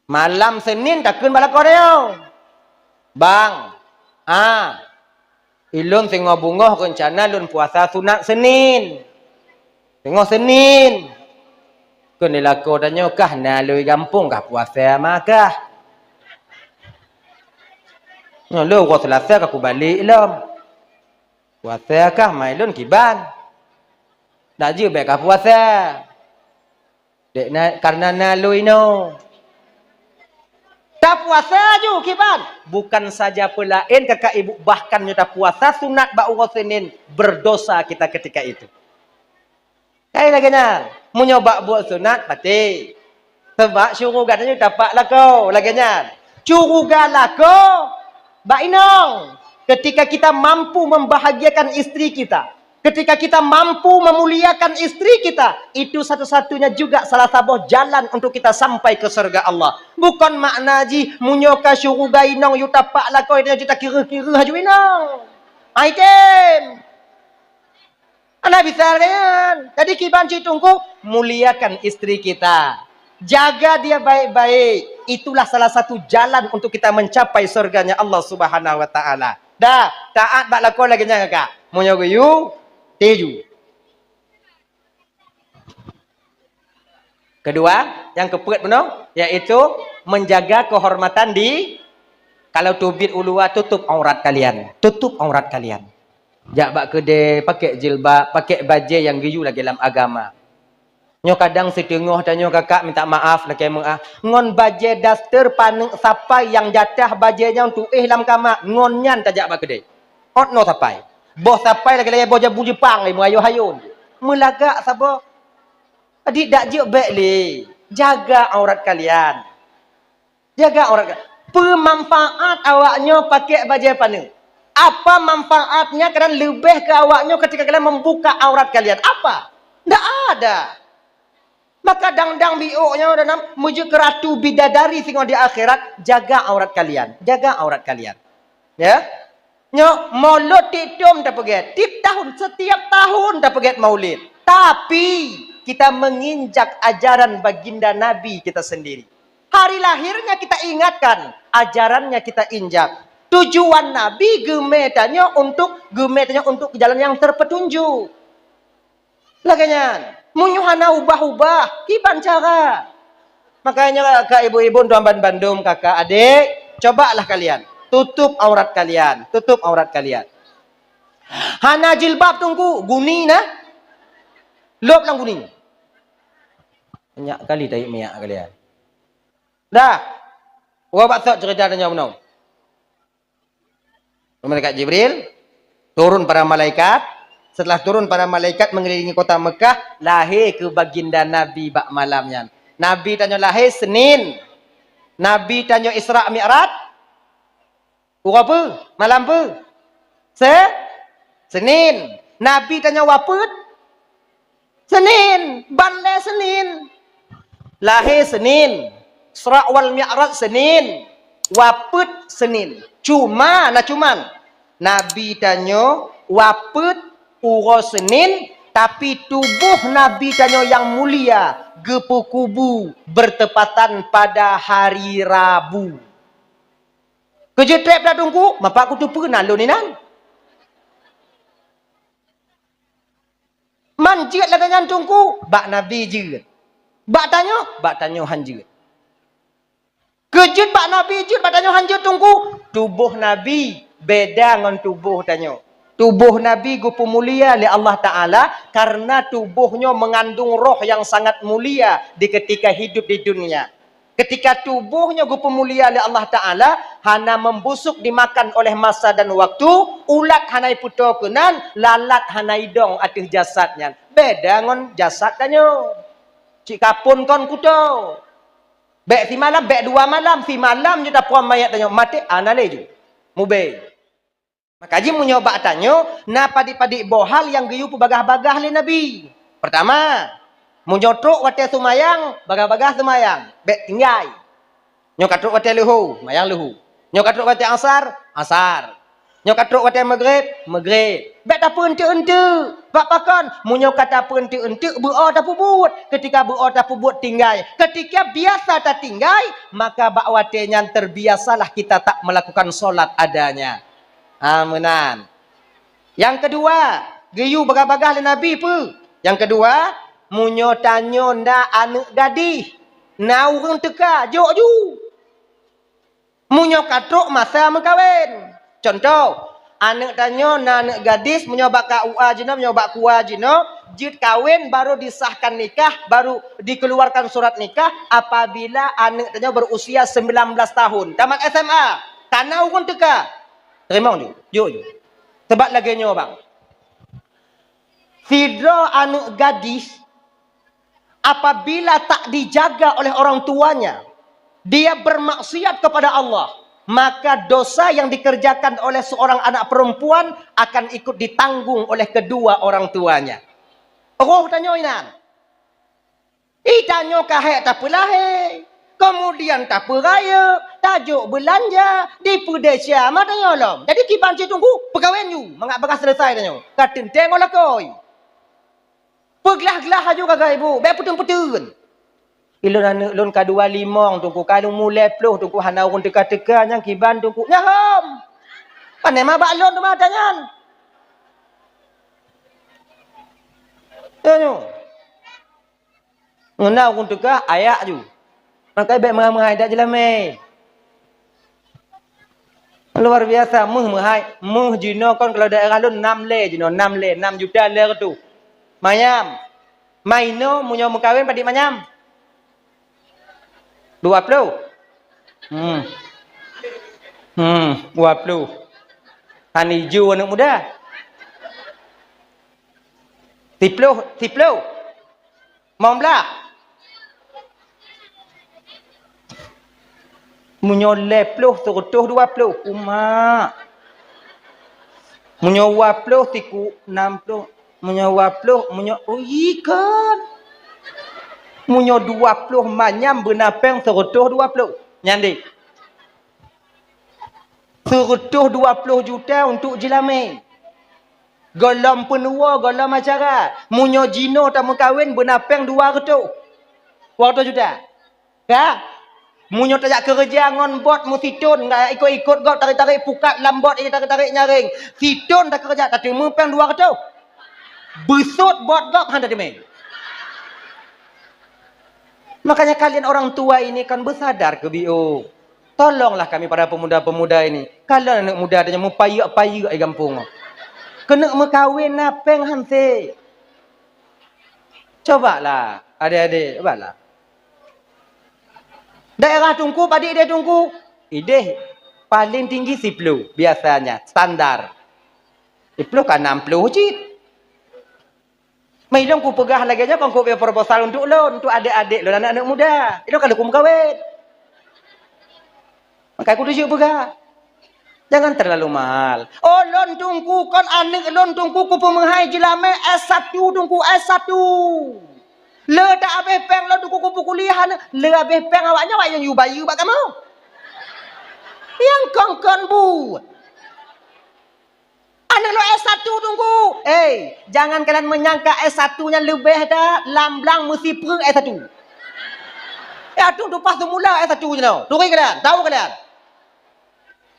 Malam Senin takkan balakor dia. Bang. Ilun tengok bunga rencana lun puasa sunat Senin. Tengok Senin. Kena lako tanya kah nalui gampung kah puasa makah? Lu gua Selasa aku balik lom. Puasa kah mailun kiban? Dak je baik kah puasa? Dek karena nalui no. Tak puasa ju kiban. Bukan saja pelain kakak ibu bahkan nyata puasa sunat ba urus Senin berdosa kita ketika itu. Kaya lagi nya. Mu nyoba buat sunat mati. Sebab syurugan tu dapat lah kau. Lagi nya. Syurugan lah kau. Bak inong. Ketika kita mampu membahagiakan istri kita. Ketika kita mampu memuliakan istri kita, itu satu-satunya juga salah satu jalan untuk kita sampai ke surga Allah. Bukan makna ji munyoka syuruga inong yu tapak lah kau dia kita kira-kira haju inong. Item. Anak bisa kan? Jadi kiban tunggu muliakan istri kita. Jaga dia baik-baik. Itulah salah satu jalan untuk kita mencapai surganya Allah Subhanahu wa taala. Dah, taat bak lakon lagi nya kakak. Munyoga yu Teju. Kedua, yang kepet benar, yaitu menjaga kehormatan di kalau tubit ulua tutup aurat kalian. Tutup aurat kalian. Jak bak kedai pakai jilbab, pakai baju yang giyu lagi dalam agama. Nyo kadang setengah dan nyo kakak minta maaf lagi maaf. Ngon baju daster paneng sapai yang jatah bajunya untuk dalam kamar ngon nyan tajak bak kedai. Ot no sapai. Boh sampai lagi boh jabu Jepang ni merayu-hayun. Melagak sabo. Adik dak je baik le. Jaga aurat kalian. Jaga aurat kalian. Pemanfaat awaknya pakai baju paneng. Apa manfaatnya kerana lebih ke awaknya ketika kalian membuka aurat kalian? Apa? Tak ada. Maka dang-dang biuknya dalam menuju ke ratu bidadari sehingga di akhirat. Jaga aurat kalian. Jaga aurat kalian. Ya. Nyo maulid titum dah pergi. Setiap tahun dah pergi maulid. Tapi kita menginjak ajaran baginda Nabi kita sendiri. Hari lahirnya kita ingatkan, ajarannya kita injak. Tujuan Nabi gemetanya untuk jalan yang terpetunjuk. Laganya, munyuhana ubah-ubah, kiban cara. Makanya kak ibu-ibu tuan Bandung, kakak adik, cobalah kalian. Tutup aurat kalian. Tutup aurat kalian. Hana jilbab tunggu. Guni na. Lop lang guni. Banyak kali tarik minyak kalian. Dah. Orang baksud cerita tanya menang. Malaikat Jibril. Turun para malaikat. Setelah turun para malaikat mengelilingi kota Mekah. Lahir ke baginda Nabi bak malamnya. Nabi tanya lahir Senin. Nabi tanya Isra' Mi'raj. Urang apa? Malam apa? Senin. Nabi tanya waput? Senin. Banlai Senin. Lahir Senin. Isra' wal Mi'raj Senin. Waput Senin. Cuman. Nabi tanya waput urang Senin. Tapi tubuh Nabi tanya yang mulia. Gepu kubu bertepatan pada hari Rabu. Kerja trap dah tunggu. Bapak aku tu pernah lo ni nan. Manjit lah dengan tunggu. Bak Nabi je. Bak tanya hanjit. Kejut bak Nabi je. Bak tanya hanjit tunggu. Tubuh Nabi beda dengan tubuh tanya. Tubuh Nabi gupu mulia oleh Allah Ta'ala. Karena tubuhnya mengandung roh yang sangat mulia. Di ketika hidup di dunia. Ketika tubuhnya gupu mulia oleh Allah Ta'ala, hana membusuk dimakan oleh masa dan waktu, ulat hanai puto kenan, lalat hanai dong atas jasadnya. Beda dengan jasad kanyo. Cik kapun kon kuto. Bek si malam, bek 2 malam, si malam je dah puan mayat tanya, mati anale je. Mube. Maka ji menyoba tanya, na padik-padik bohal yang geyu bagah-bagah le Nabi. Pertama, munyotruk wate sumayang, bagah-bagah sumayang. Bek tinggai. Nyokatruk wate lehu, mayang lehu. Nyokatruk wate asar. Nyokatruk wate maghrib. Bek tak ente-ente. Pak pakan, munyokat tak ente-ente, beror tak buat. Ketika beror tak buat tinggai. Ketika biasa tak tinggai, maka bak wate yang terbiasalah kita tak melakukan solat adanya. Amenan. Yang kedua, geyu bagah-bagah le Nabi pu. Yang kedua, munyo tanyo nda anak gadis. Na urang teka, jok ju. Munyo katruk masa mengkawin. Contoh, anak tanyo na anak gadis munyo bak KUA jino, munyo bak KUA jino, jid kawin baru disahkan nikah, baru dikeluarkan surat nikah apabila anak tanyo berusia 19 tahun. Tamat SMA. Tanah urang teka. Terima ni. Jok. Sebab lagi nyo bang. Sidra anak gadis apabila tak dijaga oleh orang tuanya, dia bermaksiat kepada Allah, maka dosa yang dikerjakan oleh seorang anak perempuan akan ikut ditanggung oleh kedua orang tuanya. Oh, tanya inan. Tanya kahek tak pelahe. Kemudian tak peraya, tajuk belanja di Pudesya. Mata nyolong. Jadi kiban cik tunggu pegawai you, mengak bekas selesai tanya. Katin tengoklah koi. Peglah-gelah aja kagak ibu. Baik putun-putun. Ilun anak lun kadua limong tunggu kalau mulai peluh tunggu hana urun teka-teka yang kiban tunggu nyaham. Pandai mah baklon tu mata nyan. Tanya. Ngena urun teka ayak ju. Makai baik menghai dak jelame. Luar biasa muh jino kon kalau daerah lun 6 le jino 6 le 6 juta le tu. Mayam. Maino munyo mengkawin padik manyam. 20. 20. Hani ju anak muda. Tiplo. Mau belah. Munyo leploh terutuh 20. Umak. Munyo 20 tiku 60. Munyo 20 munyo ikan. Munyo 20 manyam benapeng terutuh 20. Nyandi. Terutuh 20 juta untuk jelame. Golam penua, golam acara. Munyo jino tak mengkawin benapeng 200. 200 juta. Ya? Munyo tak kerja ngon bot mu situn nggak ikut-ikut gop tarik-tarik pukat lambot ini tarik-tarik nyaring. Situn tak kerja tak terima peng 200. Besut bot gop handa demi. Makanya kalian orang tua ini kan bersadar ke bio. Tolonglah kami para pemuda-pemuda ini. Kalau anak muda adanya mau payak-payak di kampung. Kena mekawin napeng hanse. Cobalah adik-adik, cobalah. Daerah tungku, padik dia tungku. Ideh paling tinggi 10 biasanya, standar. 10 kan 60 cit. Mai dong ku pegah lagi aja kongku proposal untuk lo, untuk adik-adik lo, anak-anak muda. Itu kalau ku mengkawin. Makanya ku tujuh pegah. Jangan terlalu mahal. Oh, lon tungku kon anak lon tungku ku pemahai jelame S1 tungku S1. Le dak habis peng lo tungku ku kuliah le habis peng awaknya awak yang you bayu bak kamu. Yang kongkon bu. Anak lo S1 tunggu. Jangan kalian menyangka S1-nya lebih dah lamblang mesti perang S1. Ya tu pas tu mula S1 je no. Tunggu kalian, tahu kalian.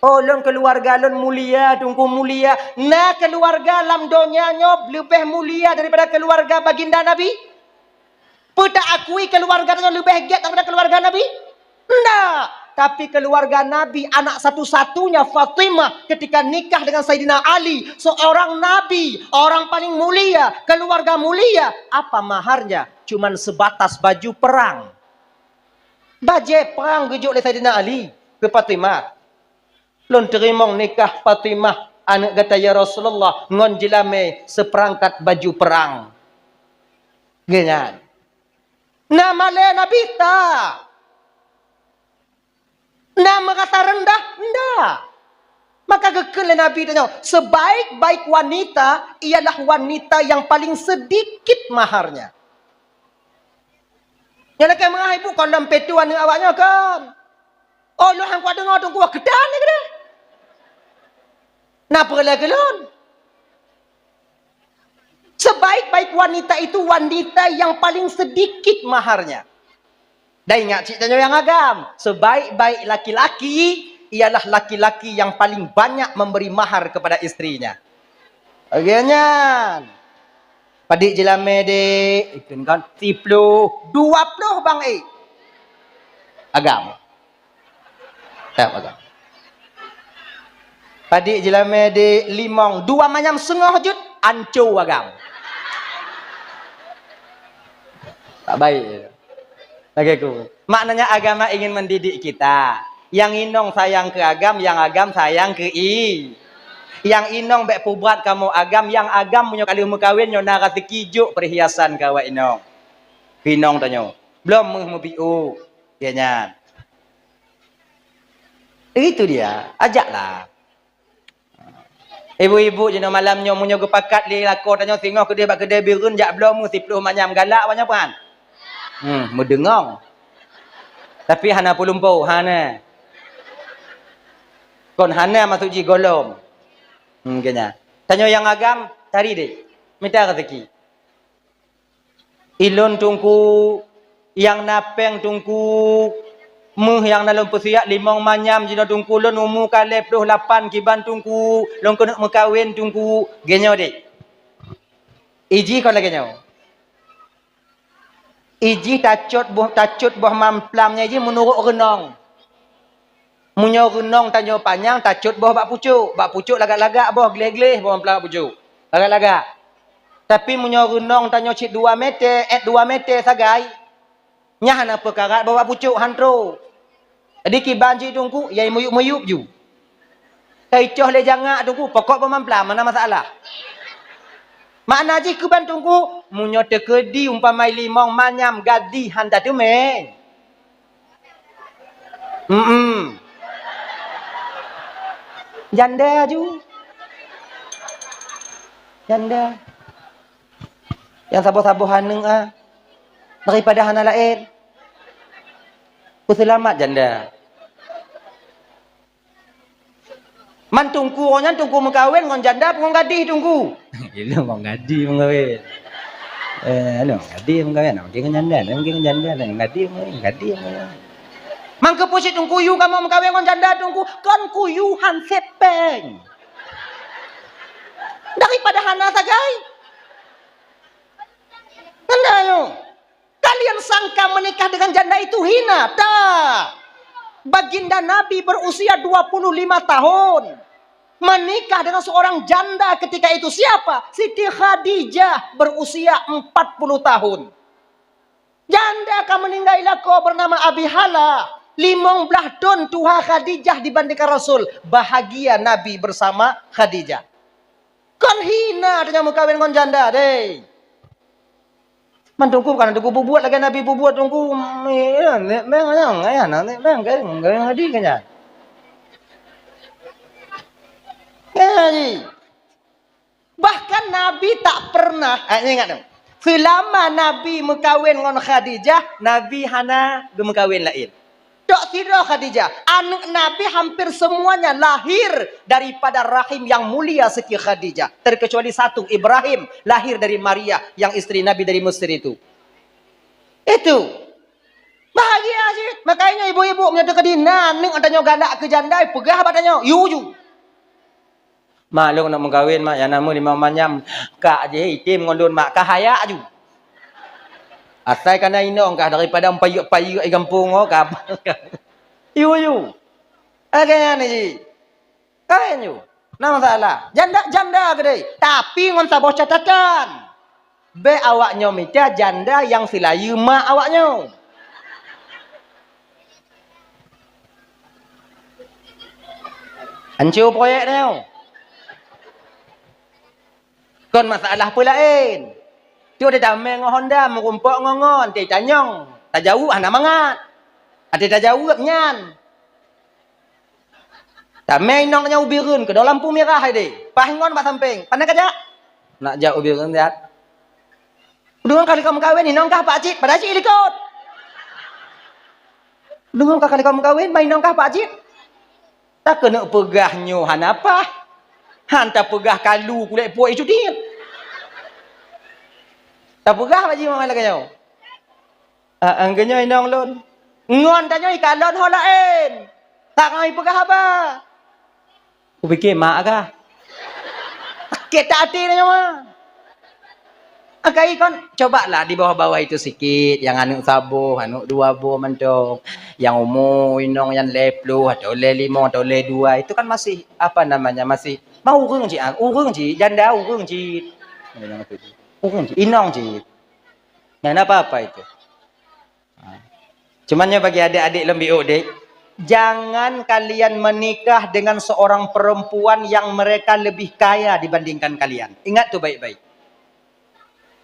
Oh, lon keluarga lon mulia, tunggu mulia. Nah, keluarga lam donyanya lebih mulia daripada keluarga baginda Nabi. Peta akui keluarganya lebih hebat daripada keluarga Nabi? Enggak. Tapi keluarga Nabi, anak satu-satunya Fatimah ketika nikah dengan Sayyidina Ali, seorang Nabi, orang paling mulia, keluarga mulia. Apa maharnya? Cuman sebatas baju perang. Baju perang gejuk oleh Sayyidina Ali ke Fatimah. Lon terimong nikah Fatimah, anak kata ya Rasulullah, ngon jilame seperangkat baju perang. Genyan. Nama le Nabi tak. Nama kata rendah, enggak. Maka kekele Nabi tanya, sebaik-baik wanita ialah wanita yang paling sedikit maharnya. Yang nak mengahi ibu kalau petuan dengan awaknya kan. Oh, lu hang kuat dengar tunggu kedan ni ke? Napa lagi lon? Sebaik-baik wanita itu wanita yang paling sedikit maharnya. Dan ingat ceritanya yang agam. Sebaik-baik laki-laki ialah laki-laki yang paling banyak memberi mahar kepada istrinya. Akhirnya padik jelame dek. Ikan kan 10, 20 bang agam. Tak agam. Padik jelame dek 5, 2 macam setengah jut ancu agam. Tak baik. Lagi aku. Maknanya agama ingin mendidik kita. Yang inong sayang ke agam, yang agam sayang ke i. Yang inong bek pubat kamu agam, yang agam punya kali mengkawin nyona kata kijuk perhiasan kawa inong. Pinong tanya. Belum mau piu. Dia nyat. Itu dia. Ajaklah. Ibu-ibu jenis malamnya munyo gepakat li lako tanya tengok kedai bak kedai birun jak belum 10 macam galak banyak pan. Mendengong. Tapi hana pulumpo, hana. Kon hana masuk ji golom. Kena. Tanya yang agam, cari deh. Minta rezeki. Ilun tungku, yang napeng tungku, yang dalam persiap limong manyam jina tungku lon umu kale 28 kiban tungku lon kena mekawin tungku genyo dek. Iji kon lagi genyo. Iji tacut buah mamplamnya iji menurut renong. Munyo renong tanyo panjang tacut buah bak pucuk lagak-lagak buah geleh-geleh buah mamplam pucuk. Lagak-lagak. Tapi munyo renong tanyo cik 2 meter, 2 meter sagai. Nyah na perkara bawa pucuk hantro. Jadi kibanji tungku, yai muyup-muyup ju. Kaicoh le jangak tungku, pokok pemamplam, mana masalah. Makna ji kuban tungku, munyo tekedi umpamai limong manyam gadi handa tu meng. Janda ju. Janda. Yang sabuh-sabuh haneng daripada hana lain. Ku selamat janda. Man tungku orang tungku mengkawin ngon janda pun gadih tungku. Itu ngong gadih mengkawin. Ano gadih mengkawin. Mungkin janda, mungkin janda, gadih gadih. Man kepusit tungku yu kamu mengkawin ngon janda tungku kan kuyuhan sepeng. Daripada hana sagai. Tanda yo. Kalian sangka menikah dengan janda itu hina? Tak. Baginda Nabi berusia 25 tahun. Menikah dengan seorang janda ketika itu siapa? Siti Khadijah berusia 40 tahun. Janda akan meninggal kau bernama Abi Hala. 15 don tuha Khadijah dibandingkan Rasul. Bahagia Nabi bersama Khadijah. Kan hina dengan mengkawin dengan janda deh. Mantungku kan tungku bubuat lagi Nabi bubuat tungku bahkan Nabi tak pernah ingat dong selama Nabi mengkawin dengan Khadijah Nabi hana gemekawin lain tak kira Khadijah anak Nabi hampir semuanya lahir daripada rahim yang mulia seperti Khadijah terkecuali satu Ibrahim lahir dari Maria yang istri Nabi dari Mesir itu bahagia sih makanya ibu-ibu menyatakan naning adanya galak ke janda pegah batanya yu maklum nak mengkawin mak yang nama lima manyam kak je hitim ngondon mak kahaya ju asal kana inong kah daripada payu ai kampung oh kah yu agaknya ni ji kain yu nama salah janda gede tapi ngon sabah catatan be awaknya minta janda yang silayu mak awaknya hancur proyek dia kon masalah pula lain tu ada damai dengan Honda merumpok ngongon teh tanyong tak jauh ana mangat ada tak jauh nyan damai nong nya ubirun ke dalam lampu merah deh pahingon pak samping pandai kerja nak jauh ubirun lihat dengan kali kamu kawin inong kah pak cik pada cik ikut dengan kali kamu kawin main inong kah pak cik tak kena pegah nyuhan apa hantar pegah kalu kulit puak itu dia tak pegah pak cik malah kanyau angkanya inong lon ngon tanya ikalon ho lain tak ngai pegah apa aku fikir mak kah kita hati tanya mah Akai kon cobalah di bawah-bawah itu sikit yang anu sabuh, anu 2 buah mentong, yang umur inong yang lepluh atau le 5 atau le 2 itu kan masih apa namanya masih mau urung ji janda urung ji. Urung ji inong ji. Nah apa itu. Cumannya bagi adik-adik lembi dek, jangan kalian menikah dengan seorang perempuan yang mereka lebih kaya dibandingkan kalian. Ingat tuh baik-baik.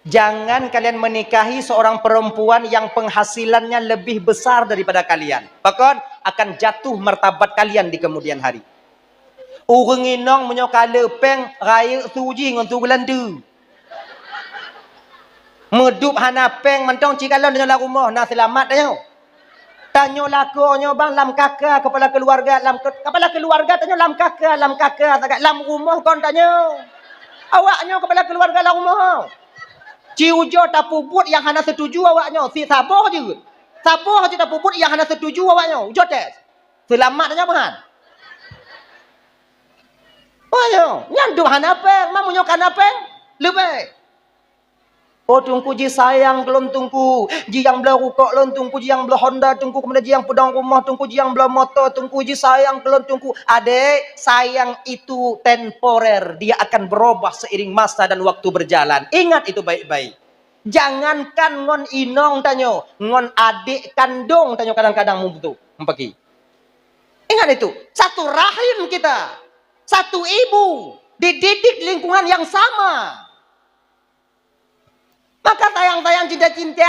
Jangan kalian menikahi seorang perempuan yang penghasilannya lebih besar daripada kalian. Bahkan akan jatuh martabat kalian di kemudian hari. Orang inong menyokala peng raya suji ngon tu gelandu. Medup hana peng mentong cikalon dengan rumah nak selamat tanya. Tanya lakonyo bang lam kakak kepala keluarga tanya lam kakak agak lam rumah kon tanya. Awaknya kepala keluarga lam rumah. Ciujo tak puput yang hana setuju awaknya. Si sabar je. Sabar je tak puput yang hana setuju awaknya. Ujo tes. Selamat tanya bahan. Oh yo, nyandu hana peng, mamunyo kana peng. Lebih. Oh tungku ji sayang belum tungku. Ji yang belah rukuk belum tungku, ji yang belah Honda tungku, kemudian ji yang pedang rumah tungku, ji yang belah motor tungku, ji sayang belum tungku. Adek, sayang itu temporer. Dia akan berubah seiring masa dan waktu berjalan. Ingat itu baik-baik. Jangankan ngon inong tanyo, ngon adik kandung tanyo kadang-kadang membutuh, mempaki. Ingat itu, satu rahim kita, satu ibu, dididik lingkungan yang sama. Maka tayang-tayang cinta-cinta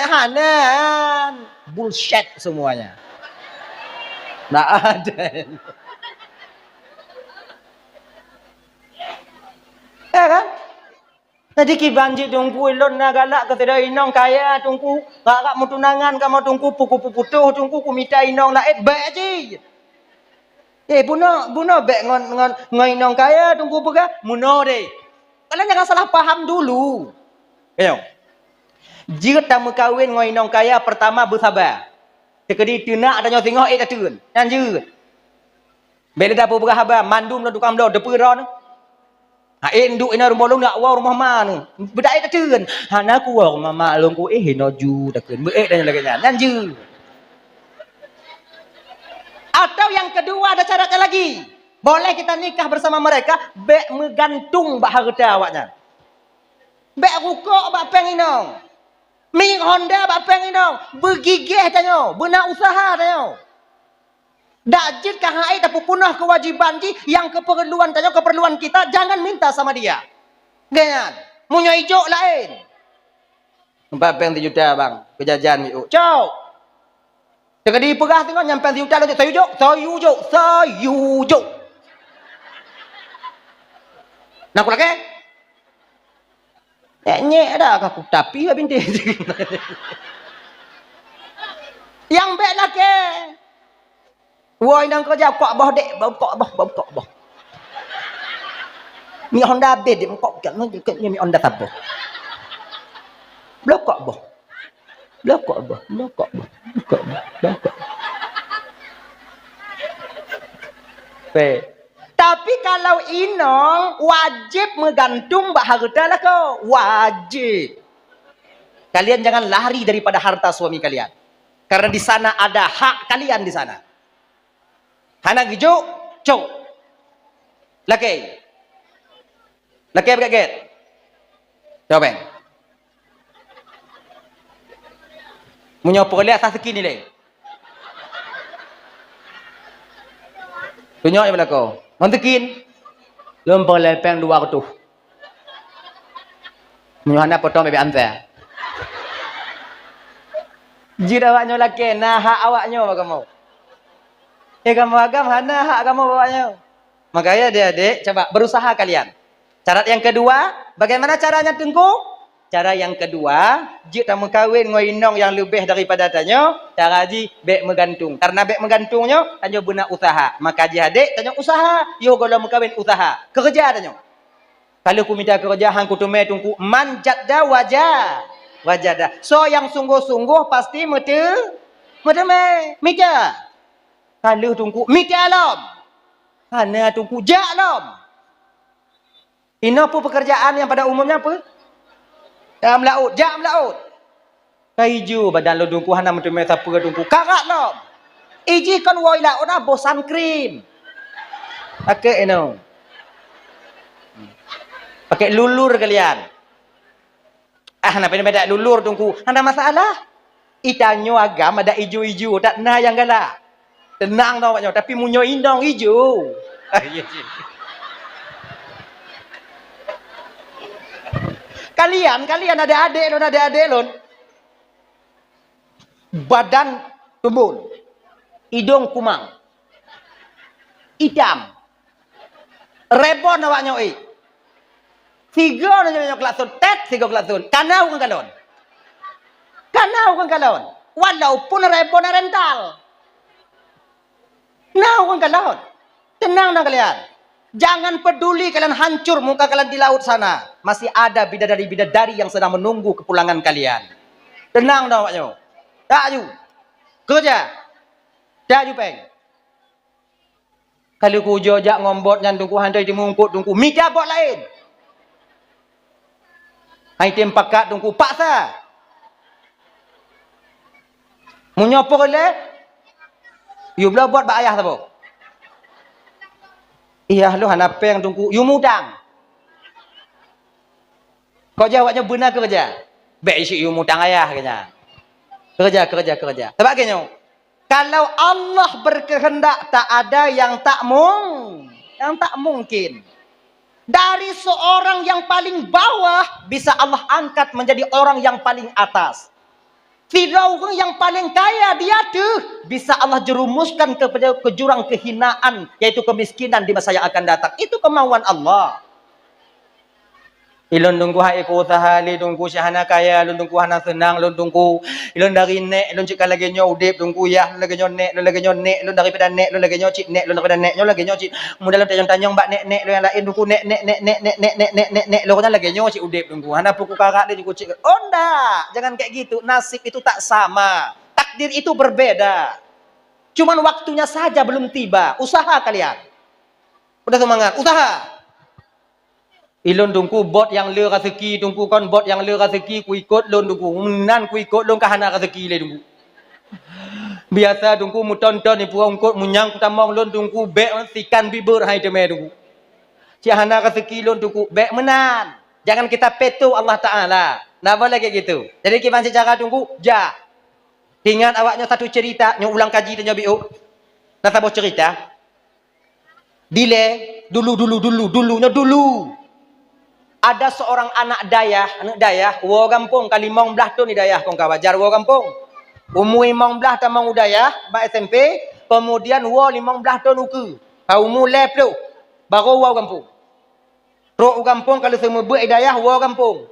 Hanan. Bullshit semuanya. Nggak ada. Ya kan? Tadi kibanji tungku ilon na galak ke tidak inong kaya tungku. Kakak mau tunangan kamu tungku puku-puku tuh tungku kumita inong laet baik aja. Buno baik ngon inong kaya tungku pega muno deh. Kalian jangan salah paham dulu. Ayo. Jika tamu kawin ngoi nong kaya pertama bersabar. Tekedi tunak tanya tengok tatun. Lanjut. Bela dapur berhabar mandum la dukam lo depu ron. Ha induk ina rumah lo nak wa rumah mana. Bedai tatun. Hana ku wa rumah mak long ku no ju takun. Beek dan lagi lanjut. Atau yang kedua ada syaratnya lagi. Boleh kita nikah bersama mereka bek megantung bak harta awaknya. Bek rukuk bak peng inong. Mi Honda bak peng inong. Bergigih tanyo, benak usaha tanyo. Dak jid ka hai tapi punah kewajiban ji yang keperluan tanyo, keperluan kita jangan minta sama dia. Ganyan. Munyo ijo lain. Bak peng 3 juta bang, kejajan mi. Ciao. Tekadi pegah tengok nyampe 3 juta lo sayujo. Nak aku lagi? Nyek dah aku tapi lah binti. Yang baik lah ke. Woi nang kerja kok boh dek, kok boh. Mi Honda bed kok kan mi Honda sabo. Blok kok boh. Tapi kalau inong wajib menggantung bak harta lah kau. Wajib. Kalian jangan lari daripada harta suami kalian. Karena di sana ada hak kalian di sana. Hana gijo, cok. Laki berkaget. Coba. Menyopo lihat asas kini le. Tunjuk yang belakang. Mantekin. Lempar lepeng 2 ketuh. Menyuhana potong bebek anta. Jika awaknya laki, nah hak awaknya apa kamu? Kamu agam, hana hak kamu bawanya. Makanya adik-adik, coba berusaha kalian. Syarat yang kedua, bagaimana caranya tunggu? Cara yang kedua, jika tamu kawin ngoinong yang lebih daripada tanyo, cara ji bek menggantung. Karena bek menggantungnya, tanyo guna usaha. Maka ji adik, tanyo usaha. Yo kalau mengkawin usaha. Kerja tanyo. Kalau ku minta kerja, hang kutume tungku manjat dah wajah. Wajah dah. So yang sungguh-sungguh pasti mete mita. Kalau tungku mita alam. Hana tungku jak alam. Ini apa pekerjaan yang pada umumnya apa? Jam laut. Kaiju badan lo dungku hana mentu meta pura dungku karat lo. Iji kan woi laut na bosan krim. Pakai eno. Pakai lulur kalian. Hana beda lulur dungku. Hana masalah. Itanyo agam ada ijo-ijo tak na yang galak. Tenang tau maknya tapi munyo indong ijo. Kalian ada adik lon. Badan tumbul. Hidung kumang. Hitam. Rebon awaknya oi. Tiga nanya kelasun. Tet tiga kelasun. Kanau kan kalon. Walaupun rebon rental. Nau kan kalon. Tenang dong kalian. Jangan peduli kalian hancur muka kalian di laut sana. Masih ada bidadari-bidadari yang sedang menunggu kepulangan kalian. Tenang dong awaknya. Tak aju. Kerja. Tak aju peng. Kalau ku jojak ngombot yang tungku handai di mungkut tungku. Mida bot lain. Hai tim pakat tungku paksa. Menyopo le. You belah buat bak ayah tabo. Iya lu hana peng tungku. You mudang. Kau jawabnya benar kerja. Baik isi you mudang ayah kena. Kerja. Sebab kenyo. Kalau Allah berkehendak tak ada yang tak mungkin. Dari seorang yang paling bawah bisa Allah angkat menjadi orang yang paling atas. Firaun yang paling kaya dia tuh bisa Allah jerumuskan ke jurang kehinaan yaitu kemiskinan di masa yang akan datang. Itu kemauan Allah. Ilon tunggu hai ku usaha li tunggu syahana kaya ilon tunggu hana senang ilon tunggu ilon dari nek ilon cik lagi nyo udip tunggu ya lagi nyo nek ilon daripada nek ilon lagi nyo cik nek ilon daripada nek nyo lagi nyo cik mudah ilon tanyong mbak nek lo yang lain tunggu nek lo kan lagi nyo cik udip tunggu hana puku karak dia tunggu cik onda jangan kayak gitu, nasib itu tak sama, takdir itu berbeda, cuman waktunya saja belum tiba. Usaha kalian udah semangat usaha. Ilon tungku bot yang le rezeki tungku kon bot yang le rezeki ku ikut lon tungku menan ku ikut lon kahana rezeki le tungku biasa tungku mu tonton ni puang kot munyang kutamong lon tungku bek sikan bibur hai teme tungku cihana rezeki lon tungku bek menan. Jangan kita petu Allah Taala. Nah boleh kayak gitu. Jadi kiban secara tungku ja. Ingat awaknya satu cerita yang ulang kaji tanya biu. Nah sabah cerita. Dile dulu. Ada seorang anak dayah, wo kampung kalimong belah tu ni dayah kong kawajar wo kampung. Umur 15 tamang udayah, ba SMP, kemudian wo 15 tahun uku. Kau mulai tu, baru wo kampung. Ro kampung kalau semua buat dayah wo kampung.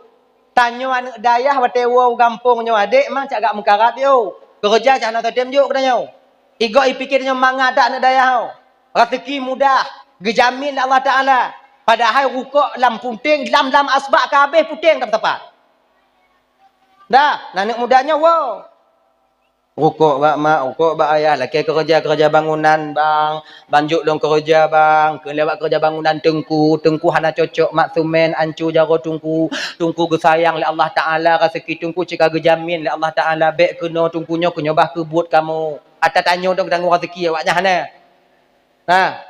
Tanyo anak dayah wate wo kampung nyo adik mang cak gak mengkarat yo. Kerja cak nak tem juk katanya. Igo ipikirnya mangada anak dayah. Rezeki mudah, gejamin Allah Taala. Padahal rukuk lam puting, lam asbak kabeh puting tak tepat. Dah, anak mudanya wow. Rukuk bak mak, rukuk bak ayah, laki kerja bangunan bang, banjuk dong kerja bang, kelewat kerja bangunan tengku hana cocok mak sumen ancu jaro tungku gesayang le Allah Taala rezeki tungku cika gejamin le Allah Taala bek kena tungkunya bah kebut kamu. Ata tanyo dong tanggung rezeki awaknya hana. Nah,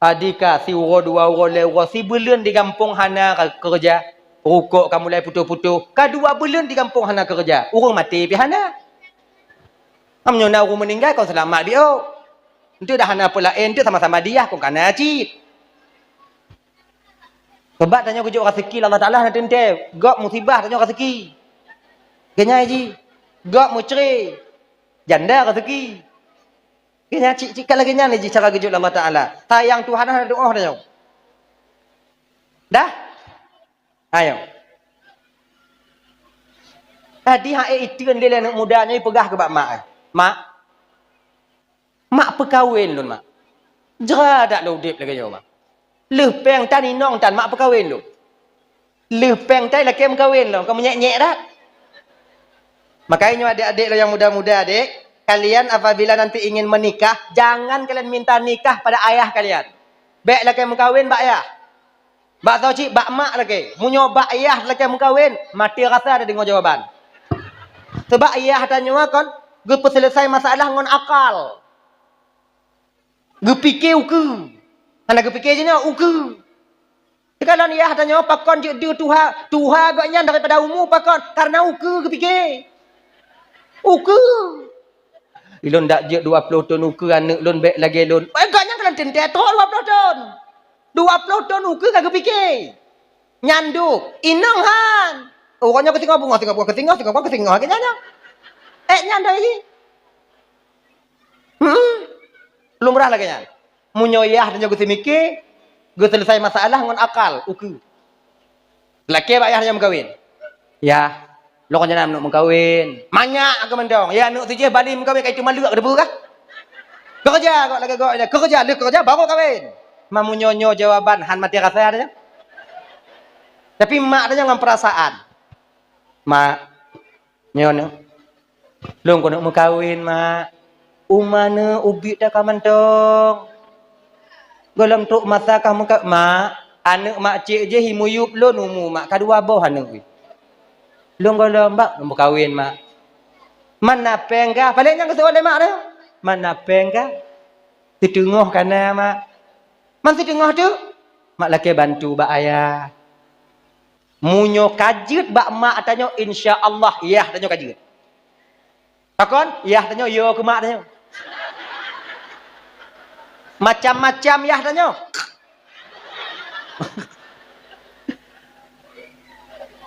adika si uro dua uro le uro si bulan di kampung hana kerja rukuk kamu mulai putu-putu kedua bulan di kampung hana kerja urung mati pi hana amnyo na urung meninggal kau selamat dia itu dah hana pula itu sama-sama dia kau kana cip sebab tanya kerja rezeki Allah Taala nak tente gak musibah tanya rezeki kenya ji gak mucri janda rezeki. Kena cik lagi nya ni cara gejut Allah Taala. Sayang Tuhan ada doa dah. Dah? Ayo. Tadi hak itun dia anak mudanya pegah ke bak mak. Mak perkahwin lun mak. Jera dak lo dip lagi jawab. Leh peng tani nong tan mak perkahwin lu. Leh peng tai laki perkahwin lu. Kamu nyek-nyek dah. Makanya adik-adik lo yang muda-muda adik, kalian apabila nanti ingin menikah, jangan kalian minta nikah pada ayah kalian. Baik laki mengkawin bak ayah. Bak tahu cik bak mak laki. Munyo bak ayah laki mengkawin, mati rasa ada dengar jawaban. Sebab ayah tanya kan, gepa selesai masalah ngon akal. Gepikir uku. Hana gepikir je nya uku. Kalau ayah tanya pakon je dia tuha agaknya daripada umur pakon karena uku gepikir. Uku. Ilon dak je 20 tahun uku anak lon baik lagi lon. Agaknya kalian tentu 20 tahun. 20 tahun uku kagak fikir. Nyanduk, inang han. Orangnya ketinggal bunga, ketinggal kenyanya. Nyanda lagi. Lumrah lagi nya. Munyoyah dan gue mikir, gue selesai masalah dengan akal, uku. Laki pak ayahnya mengkawin. Ya, lo kan jangan nak mengkawin. Banyak aku mendong. Ya, nak tu je balik mengkawin kayak cuma lek ada kah? Kerja kok lagi kok kerja baru kawin. Mamu nyonyo jawaban han mati rasa ada. Tapi mak ada dengan perasaan. Mak nyono. Long kau nak mengkawin mak. Umana ubi dah kaman dong. Golong tuk masa kamu mak. Anak mak cik je himuyup lo numu mak kadua boh anak we. Long golong mak nak kawin mak. Mana penggah paling yang kesuai mak dah. Mana penggah? Ditengah kana mak. Man ditengah tu mak laki bantu bak ayah. Munyo kajut bak mak tanyo insya-Allah yah tanyo kajut. Takon yah tanyo yo ke mak tanyo. Macam-macam yah tanyo.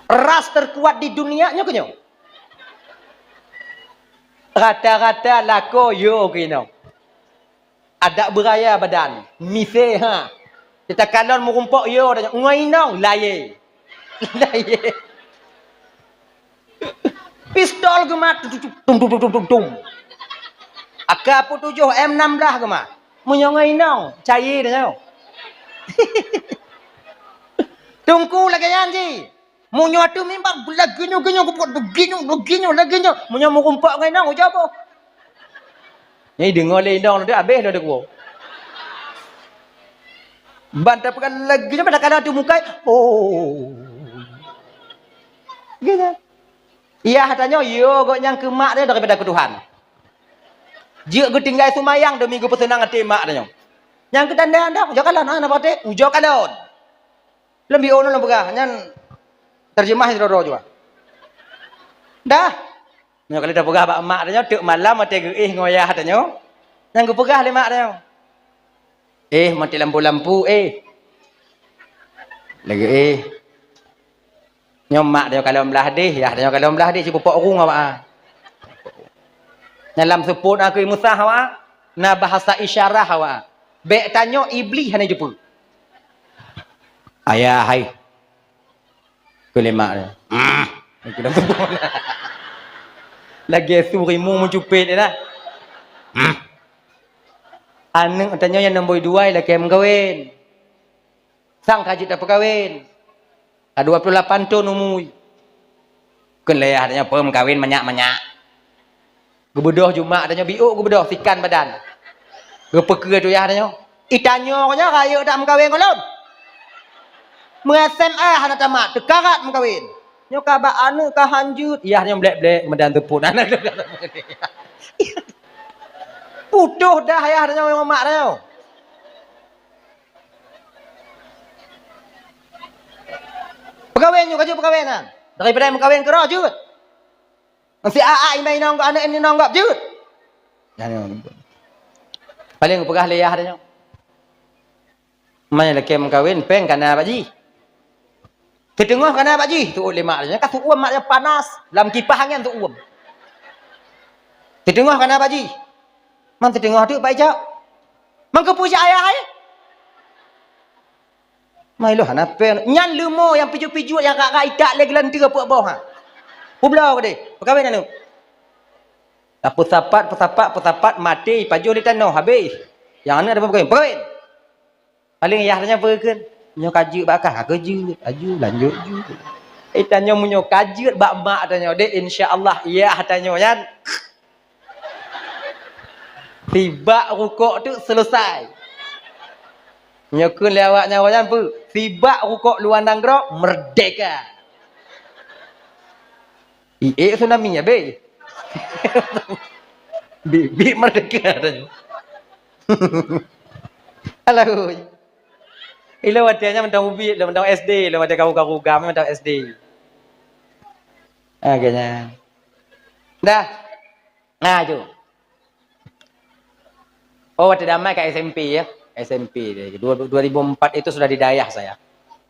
Ras terkuat di dunianya kenyo. Rata-rata lako yo kino. Ada beraya badan. Mise ha. Kita kalon merumpok yo dah ngoinong laye. Laye. Pistol gemat tum. AK-47 M16 gemat. Munyo ngoinong cair dah. Tungku lagi janji. Munyo tu memang laginyo begini laginyo. Munyo merumpak ngoinong ujar apa? Ni dengar lendong dia habis dah deku. Bantai pekan lagi pada kadang tu muka. Oh. Gitu. Iya katanya yo kok yang ke mak dia daripada ke Tuhan. Jik ke tinggal sumayang demi ke pesenang hati mak dia. Yang ke tanda anda ujar kalon ana pate ujar kalon. Lebih ono lembaga nyan terjemah hidro juga. Dah. Nyo kali dah pegah bak mak dia tek malam mate geih ngoyah dia. Yang ku pegah le mak dia. Mati lampu-lampu lagi nyomak dia kalau belah deh ya dia kalau belah deh si pupuk urung awak dalam sebut aku musah awak na bahasa isyarah awak bek tanyo iblis hanya jumpa ayah hai kulemak dia kita sebut lagi surimu mencupit dia dah anak tanya yang nombor 2 lagi mengkawin. Sang kaji tak perkawin. 28 tahun umur. Kun leh adanya pem kawin banyak-banyak. Gebedoh jumak adanya biuk gebedoh sikan badan. Gepeke tu ya adanya. Itanyo nya raya tak mengkawin kolon. SMA hana tamat tekarat mengkawin. Nyo kabak anu ka hanjut. Ya nya blek-blek medan tepun anak. Putuh dah ayah dia dengan mak dia. Perkahwin juga je perkahwinan. Daripada mengkahwin ke roh jut. Masih main nong anak ini nonggap jut. Paling pegah leyah dia. Mai laki mengkahwin peng kana baji. Ketengah kana baji tu oleh mak dia. Ka tu mak dia panas, dalam kipas angin tu uam. Ketengah kana baji. Man tengah tu baik jak. Man ke puja ayah ai. Mai lo hana pen nyan lumo yang piju-piju yang kak idak lagi lan tiga puak bawah ha. Publau ke de. Perkahwin anu. Pesapat mati paju di tanah habis. Yang anu ada perkahwin. Perkahwin. Paling ayahnya perken. Nyo kajut bakah kerja aju lanjut ju. Tanya munyo kajut bak mak tanya de insya-Allah iya tanya yan. Tiba rukuk tu selesai. Nyokun lewat nyawajan pu. Tiba rukuk luar nanggrok merdeka. Tsunami ya be. Bibi merdeka tanya. Halo. Ilo wadanya mentang ubi, mentang SD, lo wadah kau gam mentang SD. Kayaknya. Dah. Nah, tu. Oh, waktu damai ke SMP ya. SMP. 2004 itu sudah di Dayah saya.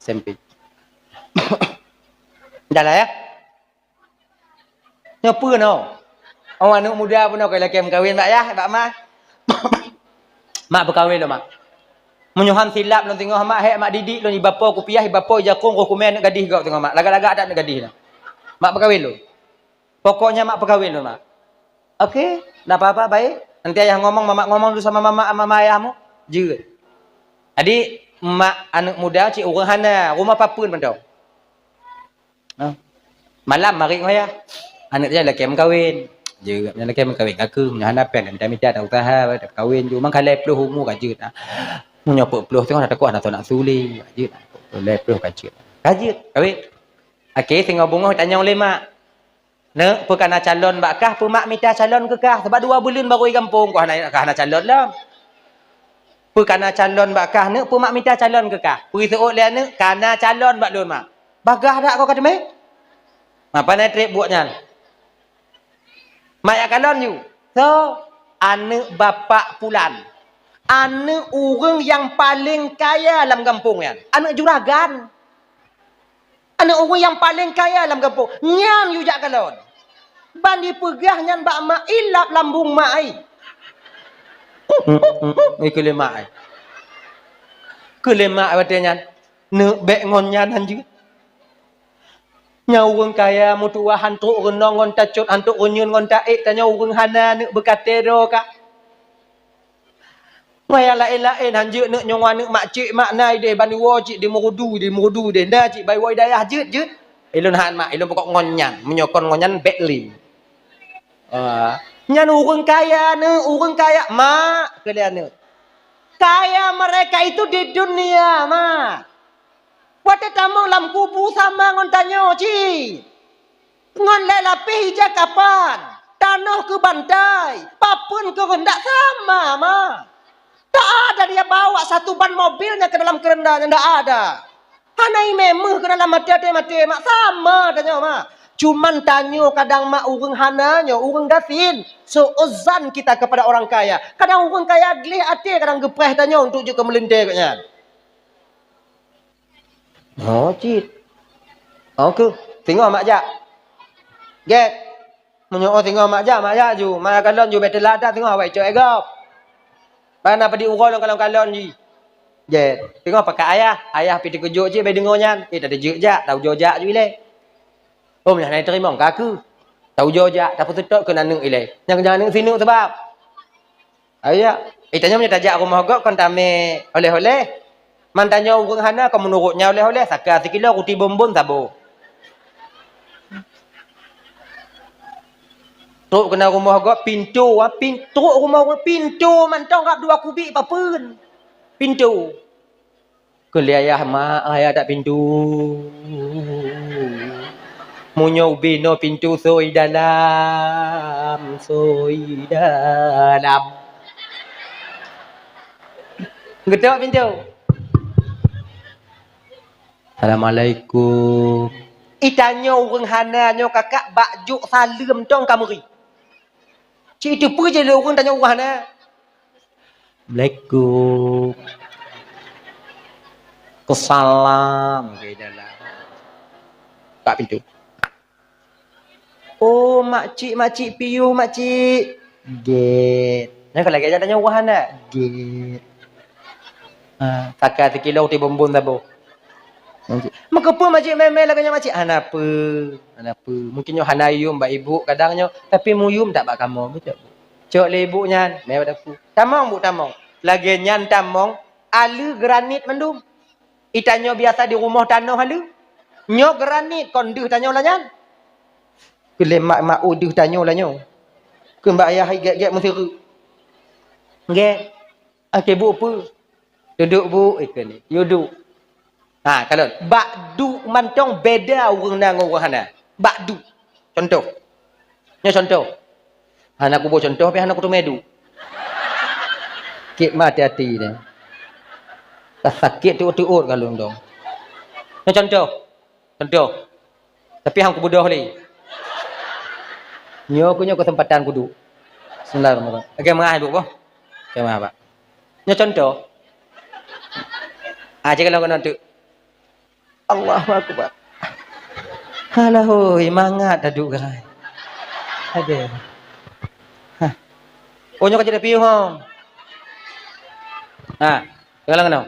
SMP. Dah lah ya. Nyapa no. Orang anak muda pun nak lelaki kahwin mak ya, mak mak. Mak berkahwin dah mak. Menyuhan silap lo tengok mak hek mak didik lo ni bapa ku piah bapa jakung ku komen nak gadis kau tengok mak. Lagak-lagak tak nak gadis dah. Mak berkahwin lo. Pokoknya mak berkahwin lo mak. Okey, dah apa-apa baik. Nanti ayah ngomong mak ngomong dulu sama mama ayahmu. Je. Jadi mak anak muda cik orang hana rumah papun pun tahu. Ha? Malam mari ngaya. Anak dia lelaki kahwin. Je lelaki kahwin aku hana pen minta dah usaha dah kahwin ju mang kalai peluh umur kajut. Menyopok peluh tengok nak takut nak nak suli. Kajut. Kalai peluh kajut. Kajut kahwin. Okey tengok bunga tanya oleh mak. Nak perkana calon bakah pemak minta calon ke kah sebab 2 bulan baru di kampung kau nak calon lah. Perkana calon bakah nak pemak minta calon ke kah. Peri seok dia nak kana calon bak lun mak. Bagah dak kau kata mai? Apa nak trip buatnya? Mak calon you. So anak bapak pulan. Anak orang yang paling kaya dalam kampung kan. Anak juragan. Anak orang yang paling kaya dalam kampung. Nyam you jak calon. Bandi pegah nyan bak mak ilap lambung mak ai. Ikule mak ai. Kule mak batenya ne bek ngon nyan anju. Nyau urang kaya mutua hantuk renong ngon tacut hantuk unyun ngon taik tanya urang hana ne bekatero ka. Maya lain-lain hanju ne nyong ane mak cik mak nai de bani wo cik de murudu de nda cik bai woi dayah jut. Ilun han mak ilun pokok ngon nyan menyokon ngon nyan bekli. Nyan orang kaya mak kalian kaya mereka itu di dunia mak buat tamu lam kubu sama ngon tanyo ci ngon lelapi hija kapan tanah ke bantai papun ke rendak sama mak tak ada dia bawa satu ban mobilnya ke dalam kerendanya ndak ada hanai memeh ke dalam mati mak sama tanyo mak. Cuman tanyo kadang mak urang hananya, urang gafin. So uzan kita kepada orang kaya. Kadang urang kaya gelih hati, kadang gepreh tanyo untuk juga melintir katnya. Oh, cik. Oke, tengok mak jak. Get. Menyo tengok mak jak ju. Mak kalon ju betul ada tengok awak cok egop. Mana padi urang kalon-kalon ji. Get. Tengok pakai ayah pi dikejut je bai dengonya. Tak ada juk jak, tahu jojak ju ile. Oh, yang naik terima kaku. Tahu jojak, tak patut ke nanung ile. Yang jangan sinu sebab. Ayah, tanya punya tajak rumah gok kon tame oleh-oleh. Man tanya urang hana kau menurutnya oleh-oleh saka sekilo roti bombon sabo. Tok kena rumah gok pintu rumah gok pintu mantong kap 2 kubik papun. Pintu. Kuliah mak ayah tak pintu. Munyo bino pintu soi dalam. Getok pintu. Assalamualaikum. Itanyo urang hananyo kakak bakjuk salam tong kameri. Cik itu pergi je urang tanya urang hana. Assalamualaikum. Kesalam ke dalam. Buka pintu. Oh, makcik piuh makcik. Get. Nah, kalau lagi tanya urang hana. Get. Takkan sekilo roti bombon sabo. Maka pun makcik memel laganya makcik. Hanapa? Mungkin yo hanayum mbak ibu kadangnya tapi muyum tak bak kamu betul. Cok le ibu nyan, me badaku. Tamong bu tamong. Lagi nyan tamong alu granit mendum. Itanyo biasa di rumah tanah alu. Nyo granit kon deuh tanyo lah nyan. Kele mak udeuh tanyo lah nyo. Ke mbak ayah gek mesir. Gek. Okey bu apa? Duduk bu ikut ni. Duduk. Kalau bakdu mantong beda urang nang urang hana. Bakdu. Contoh. Nya contoh. Hana aku buat contoh tapi hana aku tu medu. Kek mati hati ni. Tak sakit tu kalau dong. Nya contoh. Tapi hang ku bodoh ni. Nyo punya kesempatan kudu. Bismillahirrahmanirrahim. Okey mengahi bu. Okey mengahi pak. Nya contoh. Cakap lagu nanti. Allahu Akbar. Halah hoi, mangat daduk gerai. Ada. Hah. Oh nyo kerja piu hong. Ha, galang no.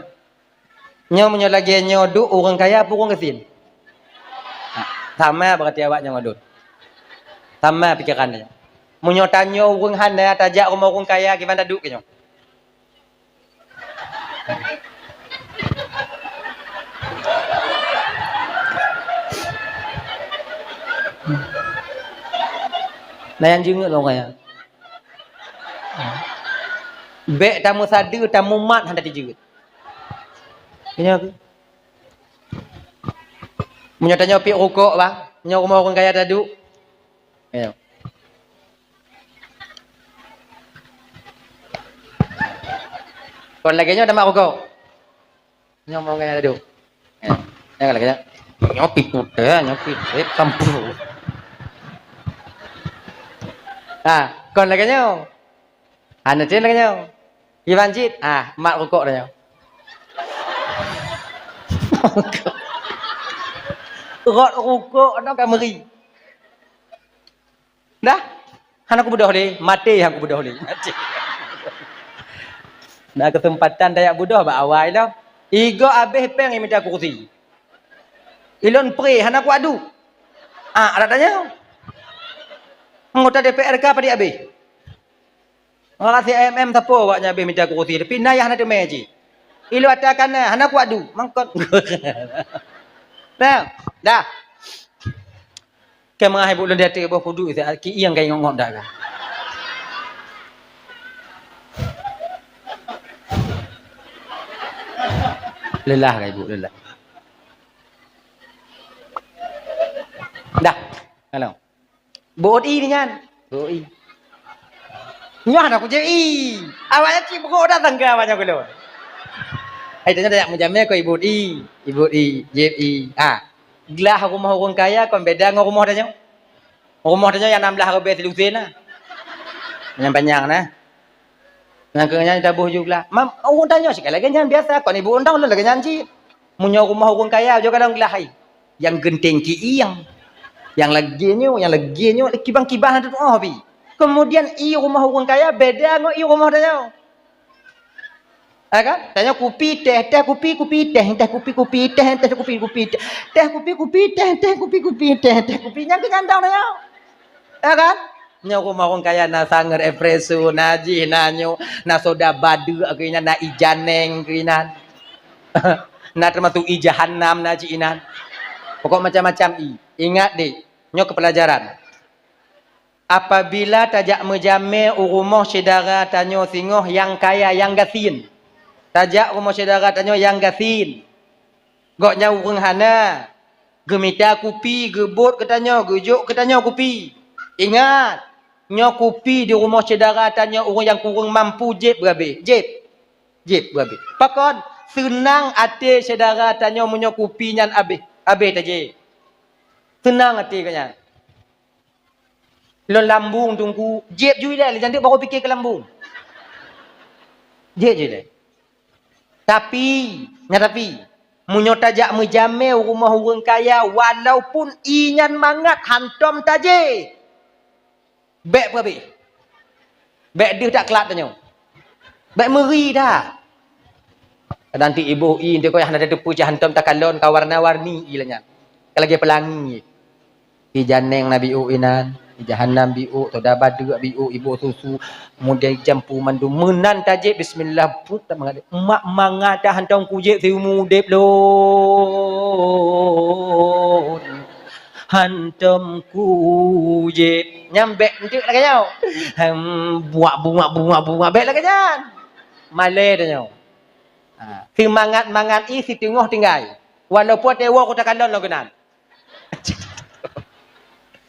Nyo menyo lagi nyo duk orang kaya apa orang kesin? Ha, sama berarti awaknya ngodut. Sama pikirannya. Munyo tanyo orang handa tajak rumah orang kaya gimana duk kenyo? Nayan jeung lo kaya. Bek tamu sadu tamu mat handa dijeut. Kenyo. Munyo tanyo pi rokok bang, nyo rumah orang kaya tadu. Kenyo. Kon lagi nyo ada mak rokok. Nyo mau kaya tadu. Ya lagi nyopi putih, nyopi kampung. Ah, kon lagi nyo. Anu cin lagi nyo. Iwan cit, mak rokok dah nyo. Rokok nak kameri. Dah, han aku budah ni, mati aku budah ni. Mati. Nah kesempatan dayak budah ba awal dah. Igo habis peng yang minta kursi. Ilon pre han aku adu. Ada tanya. Anggota DPR ka pada habis. Orang CMM tapo awaknya habis minta kursi. Tapi nayah nak meji. Ilu atakan han aku adu. Mangkot. Dah. Dah. Ke mengah ibu lon dia ke bawah kudu ki yang kai ngok dak ka. Lelah ka ibu, lelah. Dah. Kalau. Bodi ni kan. Bodi. Nyah nak ku je awaknya ci bego dah tangga awaknya ku lo. Ai tanya dak menjamnya ko ibu JI. Gelah rumah orang kaya kon beda dengan rumah tanya. Rumah tanya yang 16 lebih selusin lah. Yang panjang nah. Yang kenyang tabuh juga. Mam, orang tanya sekali lagi jangan biasa. Kon ibu undang lagi nyanci. Munyo rumah orang kaya juga kadang gelah ai. Yang genteng ki yang laginya kibang-kibang tu pi. Kemudian rumah orang kaya beda dengan rumah tanya. Kan? Tanya kopi teh kopi teh kopi teh kopi yang kenyandang dia. Ya kan? Nya rumah orang kaya na sanger espresso naji nanyo na soda badu akhirnya na ijaneng kinan. Na termasuk ijahannam naji inan. Pokok macam-macam Ingat deh, nyo kepelajaran. Apabila tajak menjame rumah saudara tanyo singoh yang kaya yang gasin. Tajak rumah saudara tanyo yang gasin. Goknya urang hana. Gemita kopi, gebot katanya, gejuk katanya kopi. Ingat, nyo kopi di rumah saudara tanyo orang yang kurang mampu jeb berabe. Jeb berabe. Pakon senang hati saudara tanyo menyo kopi nyan abe. Abe taje. Senang hati kanya. Lo lambung tunggu jeb juga dah, jangan baru fikir ke lambung. Jeb je dah. Tapi munyo tajak menjame rumah orang kaya walaupun inyan mangat hantom taje. Bek berabe. Bek dia tak kelat tanya. Bek meri dah. Nanti ibu dia kau yang ada depu hantom takalon kawarna-warni ilanya. Lagi pelangi. Di janeng Nabi inan. Jahannam biu, toda badu biu, ibu susu, kemudian jampu mandu menan tajik bismillah pun tak mengadik. Mak mangada hantong kujik siumu dep lo. Hantam kujik nyambek njuk lagi nyau. Bunga bek lagi nyan. Malay dah nyau. Semangat si tengah tinggal. Walaupun dewa kota kandon lo kenan.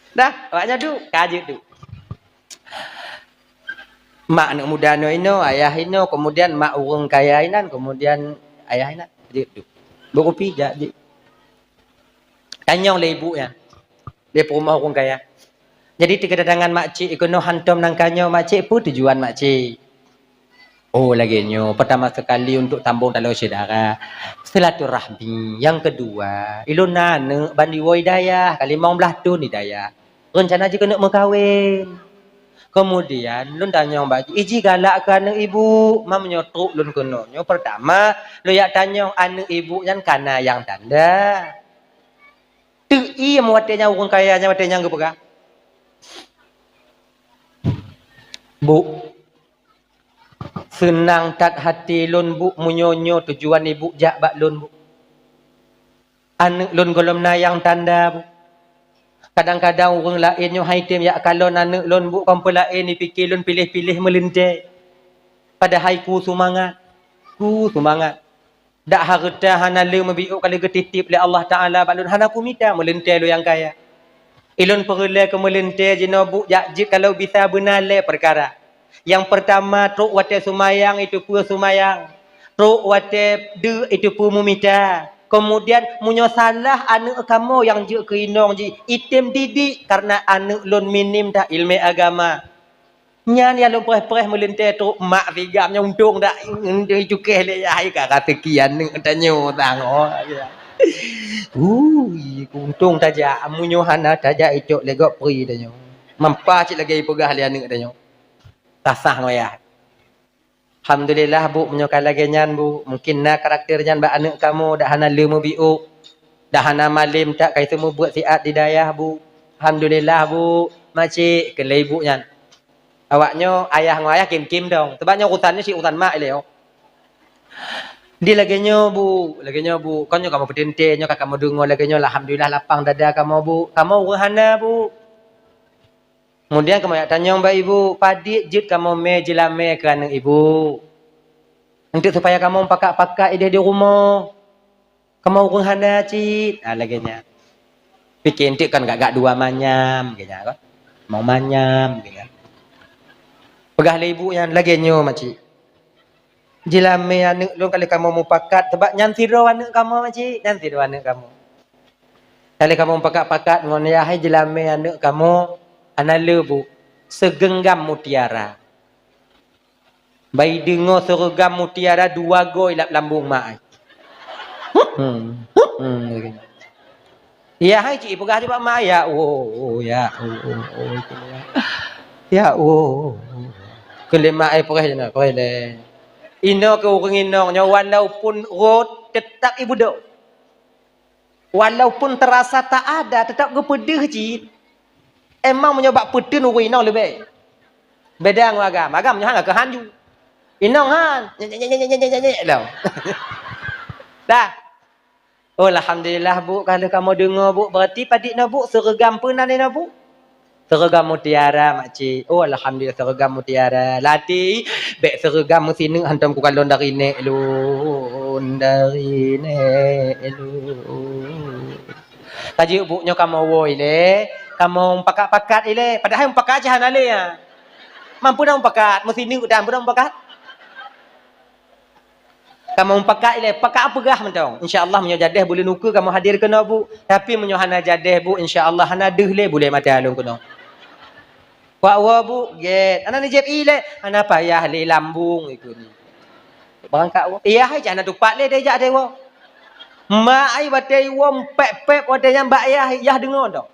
Dah, awaknya tu, kaji tu. Mak anak muda no ino, ayah ino, kemudian mak urang kaya inan, kemudian ayah inan. Jadi tu. Berkopi jadi. Tanya oleh ibu ya. Dia rumah urang kaya. Jadi kedatangan mak cik ikono hantom nang kanyo mak cik pun tujuan mak cik. Oh laginya pertama sekali untuk tambung tali saudara silaturahmi. Yang kedua ilun nane bandi woi daya kali mau belah tu ni daya. Rencana juga nak berkahwin. Kemudian lun tanya baju iji galak ke anak ibu mam nyotruk lun kenonyo pertama lu yak tanya anak ibu yang kana yang tanda tu i muatnya urang kaya nya matenya ngepega bu senang tat hati lun bu munyonyo tujuan ibu jak bak lun bu anak lun golom na yang tanda bu kadang-kadang orang lain nyo haitim yak kalon anak lun bu kompo lain ni fikir lun pilih-pilih melinte padahal ku semangat dak harta hana le membiuk kali getitip le Allah Taala balun hana ku minta melinte lu yang kaya ilun perle ke melinte jinobu jak jik kalau bisa benar le perkara yang pertama truk wate sumayang itu pun sumayang truk wate de itu pun memita kemudian munyo salah anak kamu yang je keinong ji item didik karena anak lun minim dah ilmu agama nyan ya lu pereh-pereh melinte tu mak figam untung dak ndai cukeh le ai ka kata kian ning tanyo tango untung taja amunyo hana taja icok legok pri tanyo mampa cik lagi pegah lian ning tanyo tasah ngoya alhamdulillah bu menyokan lagi nyan bu mungkin na karakter nyan ba anak kamu dak hana le biu dak hana malim tak kai semua buat siat di dayah bu alhamdulillah bu macik ke ibu nyan awaknya ayah ngoyah kim-kim dong. Sebabnya urusannya si urusan mak leo. Dia laginya bu, kan kamu pedente, kakak mau dengar laginya alhamdulillah lapang dada kamu bu. Kamu urhana bu. Kemudian kamu nak tanya mbak ibu, padik jut kamu me jelame kerana ibu. Untuk supaya kamu pakak-pakak ide di rumah. Kamu urhana cit. Laginya. Fikir entik kan gak dua manyam, gitu kan. Mau manyam, gitu. Pegah le ibu yang lagi nyo makcik. Jilame anak lu kali kamu mau pakat sebab nyantiro anak kamu makcik, nyantiro anak kamu. Kali kamu pakat-pakat ngon ya hai jilame anak kamu anak le bu segenggam mutiara. Bai dengo seragam mutiara dua go ilap lambung mak. Ya hai cik pegah di pak mak ya. Ya. Ya kelima ai pereh jena pereh le ino ke urang inongnya walaupun rot tetap ibu dok walaupun terasa tak ada tetap ke pedih ji emang menyebab pedih urang inong lebih beda dengan agam hang ke hanju inong han dah dah oh alhamdulillah bu kalau kamu dengar bu berarti padik na bu seragam pun ni na bu seragam mutiara makcik. Oh alhamdulillah seragam mutiara. Lati bek seragam sini hantam ku kalon dari nek lun dari nek lun. Taji buknya kamu woi le, kamu pakat-pakat ile. Padahal pakat aja hanale ya. Mampu dah pakat, mesti ni udah mampu dah pakat. Kamu pakat ile, pakat apa gah mentong. Insya-Allah menyo jadah boleh nuku kamu hadir kena bu. Tapi menyo hana jadah bu insya-Allah hana deh le boleh mati alung kena. Wa bu get ana ni jeb ile ana payah le lambung iku ni berangkat wa iya hai jana tupak le dia jak dewa mak ai batai wa pep wate yang bak ayah dengar dak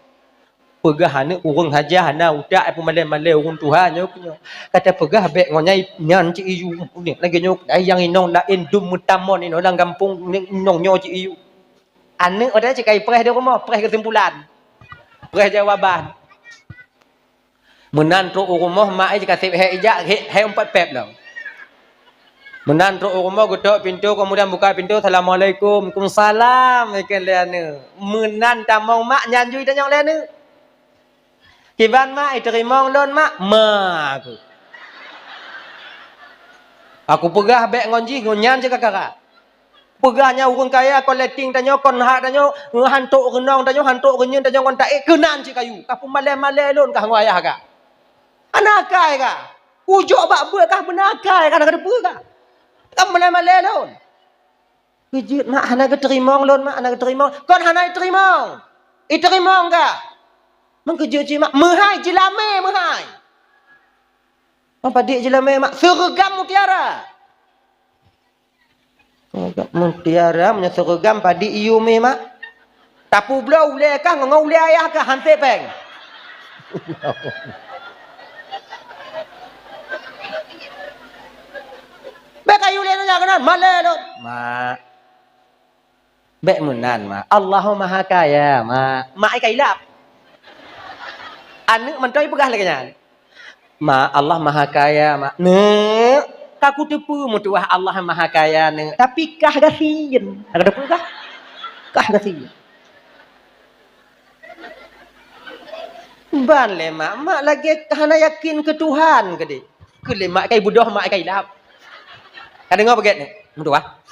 pegah anak urang hajah ana udak pun malai urang Tuhan nyo punya kata pegah bek ngonyai nyan ci iyu ni lagi nyo dai yang inong lain dum mutamon ni orang kampung inong nyo ci iyu anak ada cikai preh di rumah preh kesimpulan preh jawaban menan ro rumah mak ai kasih he ijak he 4 pep dah. Menan ro rumah getok pintu kemudian buka pintu assalamualaikum. Waalaikumsalam ikan leana. Menan tamong mak nyanjui tanyong leana. Kiban mak iterimong lon mak aku. Aku pegah bek ngonji ngonyan je kakak. Pegahnya urang kaya collecting tanyo kon hak tanyo hantuk renong tanyo hantuk renyen tanyo kon tak kenan ci kayu. Kapu malai-malai lon kah ngoyah ka. Anakai kah? Ujuk bak buat kah benakai kah nak depu kah? Kam malai-malai lon. Kejut mak hana keterimong lon mak hana keterimong. Kon hana keterimong. Iterimong kah? Mengkejut ci mak mehai jelame mehai. Apa dia je lah mak seragam mutiara. Seragam mutiara punya seragam padi iu mak. Tapu belau ulai kah ngau ulai ayah kah hantai peng. Bek ayu ulai nanya kanan malai dot. Mak. Bek munan mak. Allahumma maha kaya mak. Mak ai kailap. Anu mentoi pegah lagi nyan. Ma Allah maha kaya mak. Ne, kaku tepu mutuah Allah maha kaya ne. Tapi kah gasin. Ada depu kah? Kah gasin. Ban le mak lagi hana yakin ke Tuhan ke de. Ke le mak kai budoh mak kai lap. Ada ngau baget ni. Mutuah.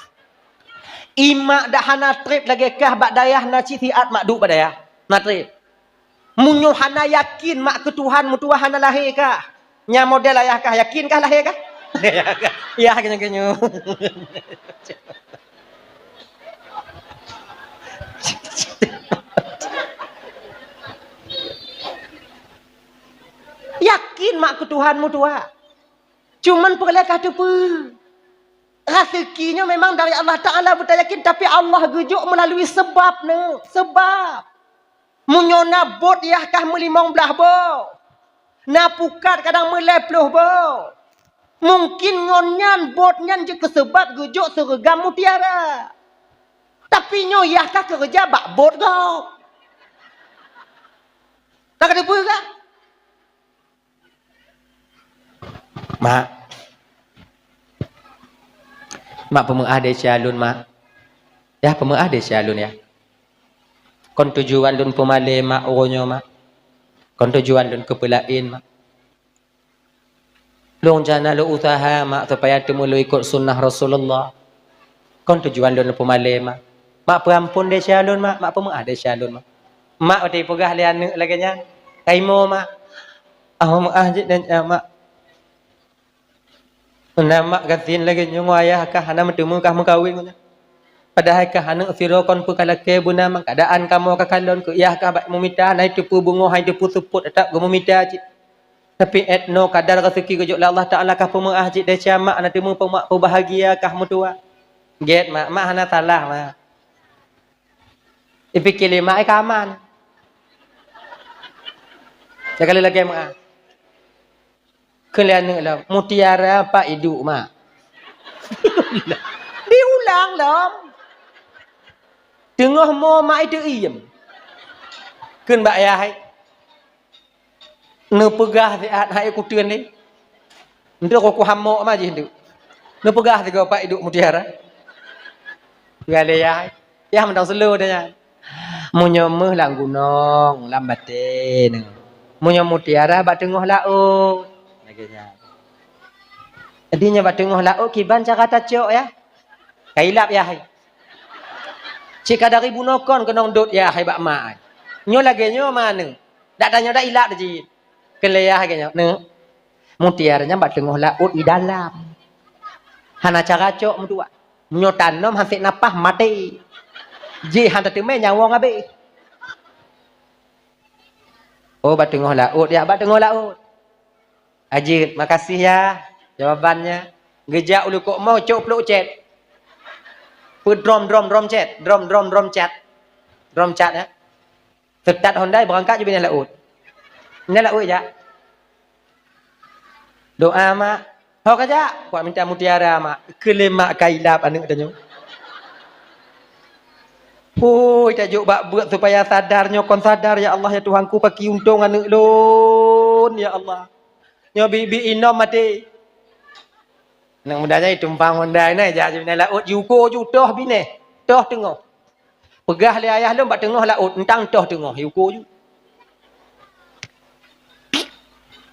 Imak dah hana trip lagi kah bak dayah na citiat mak du badayah. Na trip. Munyo hana yakin mak ke Tuhan mutuah hana lahir kah? Nya model ayah kah yakin kah lahir kah? Ya kenyo. Yakin mak ke Tuhanmu tua. Cuman perlekah tu pun. Rezekinya memang dari Allah Ta'ala betul yakin. Tapi Allah gejuk melalui sebab ni. Sebab. Munyona bot yah kah melimong belah bo. Na pukat kadang meleploh bo. Mungkin ngonyan botnyan je kesebab gejuk seragam mutiara. Tapi nyo yah kah kerja bak bot go. Tak ada apa kah? Mak pemuah de calon mak. Ya pemuah de calon ya. Kon tujuan dun pemale mak oronyo mak. Kon tujuan dun kepelain mak. Long jana lo usaha mak supaya temu lo ikut sunnah Rasulullah. Kon tujuan dun pemale mak. Mak perampun de calon mak pemuah de calon mak. Mak oti pegah le anu lagi nya. Kaimo mak. Mak je dan mak. Nama gatin lagi nyong ayah kah hana bertemu kah mengkawin. Padahal kah hana siro kon pu kalake buna mak keadaan kamu kakalon ke iyah kah bak memita naik tepu bungo hai tepu supput tak go memita cik. Tapi etno kadar rezeki gejuk Allah Taala kah pemuah cik de camak ana temu pemak bahagia kah mutua. Get mak hana salah mak. Ipikir mak ai kaman. Sekali lagi mak. Kalian lah mutiara apa hidup mak. Diulang lam. Tengah mo mak itu iem. Ken bak ya hai. Ne pegah siat hai ku teuan ni. Ndak ku hamok mah je hendak. Ne pegah tiga apa hidup mutiara. Gale ya hai. Ya mendang selo dah nya. Munyo meh lang gunung lambate ne. Munyo mutiara bak tengah laut. Jadinya bak tengah laut kiban cara tacok ya. Kailap ya hai. Cik kadari bunokon kenong dot ya hai bak mak. Nyo lagi nyo mana? Dak tanya dak ilap je. Keleyah ke nyo. Ne. Mutiaranya bak tengah laut di dalam. Hana cara cok mudua. Nyo tanom hansik napah mati. Je hanta temai nyawa ngabe. Oh bak tengah laut ya, bak tengah laut. Ajit, makasih ya jawabannya. Gejak ulu kok mau cok peluk chat. Put drum chat, drum chat. Drum chat ya. Setat Hyundai berangkat je bina laut. Ini laut ya. Doa mak. Hok aja, kuat minta mutiara mak. Kelemak kailap anak tanya. Tajuk bak buat supaya sadarnya kon sadar ya Allah ya Tuhanku paki untung anak lon ya Allah. Nyo bibi inom mati. Nang mudanya tumpang Honda ni ja bina laut yuko ju toh bine. Toh tengok. Pegah le ayah lom bak tengah laut entang toh tengah yuko ju.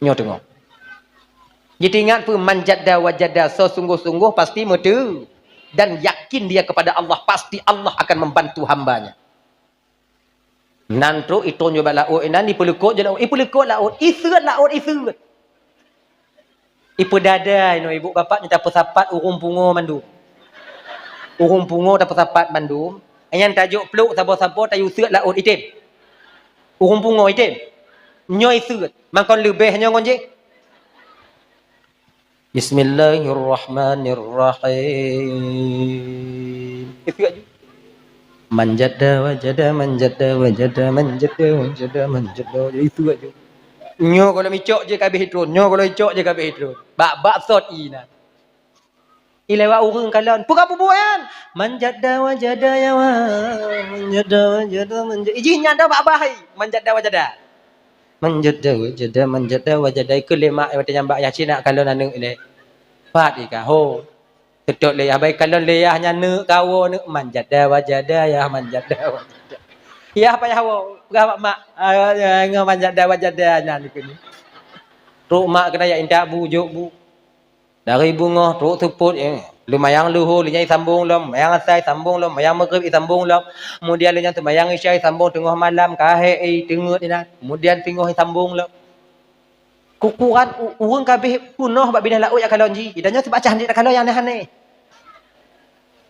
Nyo tengok. Jadi ingat pun manjadda wajada sesungguh-sungguh pasti metu dan yakin dia kepada Allah pasti Allah akan membantu hambanya. Nanti itu nyoba laut ini pelukut je laut. Pelukut laut. Isut laut isut. Ipu dada ino ibu bapak nyata pesapat urung pungo mandum. Urung pungo ta pesapat mandum. Ayan tajuk peluk sabo-sabo tayu seut laut itim. Urung pungo itim. Nyoy seut. Mangkon lebih nyo ngonje. Bismillahirrahmanirrahim. Itu aja. Manjada wajada manjada wajada manjada wajada manjada, itu aja. Nyo kalau micok je kabeh hidron, nyo kalau icok je kabeh hidron. Bak sot ina. Ilewa urang kalon. Pura bubuan. Manjada wajada ya wa. Manjada wajada manjada. Iji nyanda bak bahai. Manjada wajada. Manjada wajada manjada wajada ke lemak yang nyambak ya Cina kalon anu ile. Fat ika ho. Sedok le abai kalon le ya nyane kawo ne manjada wajada ya manjada wajada. Ya apa ya wo. Pura mak ngau manjada wajada nyan ni. Ruk mak kena ya indak bujuk bu. Dari bunga truk teput lumayang luhur linyai sambung lom mayang asai sambung lom mayang maghrib sambung lom kemudian linyang sembayang isya sambung tengah malam kahe tengah ina kemudian tengah sambung lom kukuran urang kabeh punoh bab binah laut ya kalau ji idanya sebab cah dak kalau yang aneh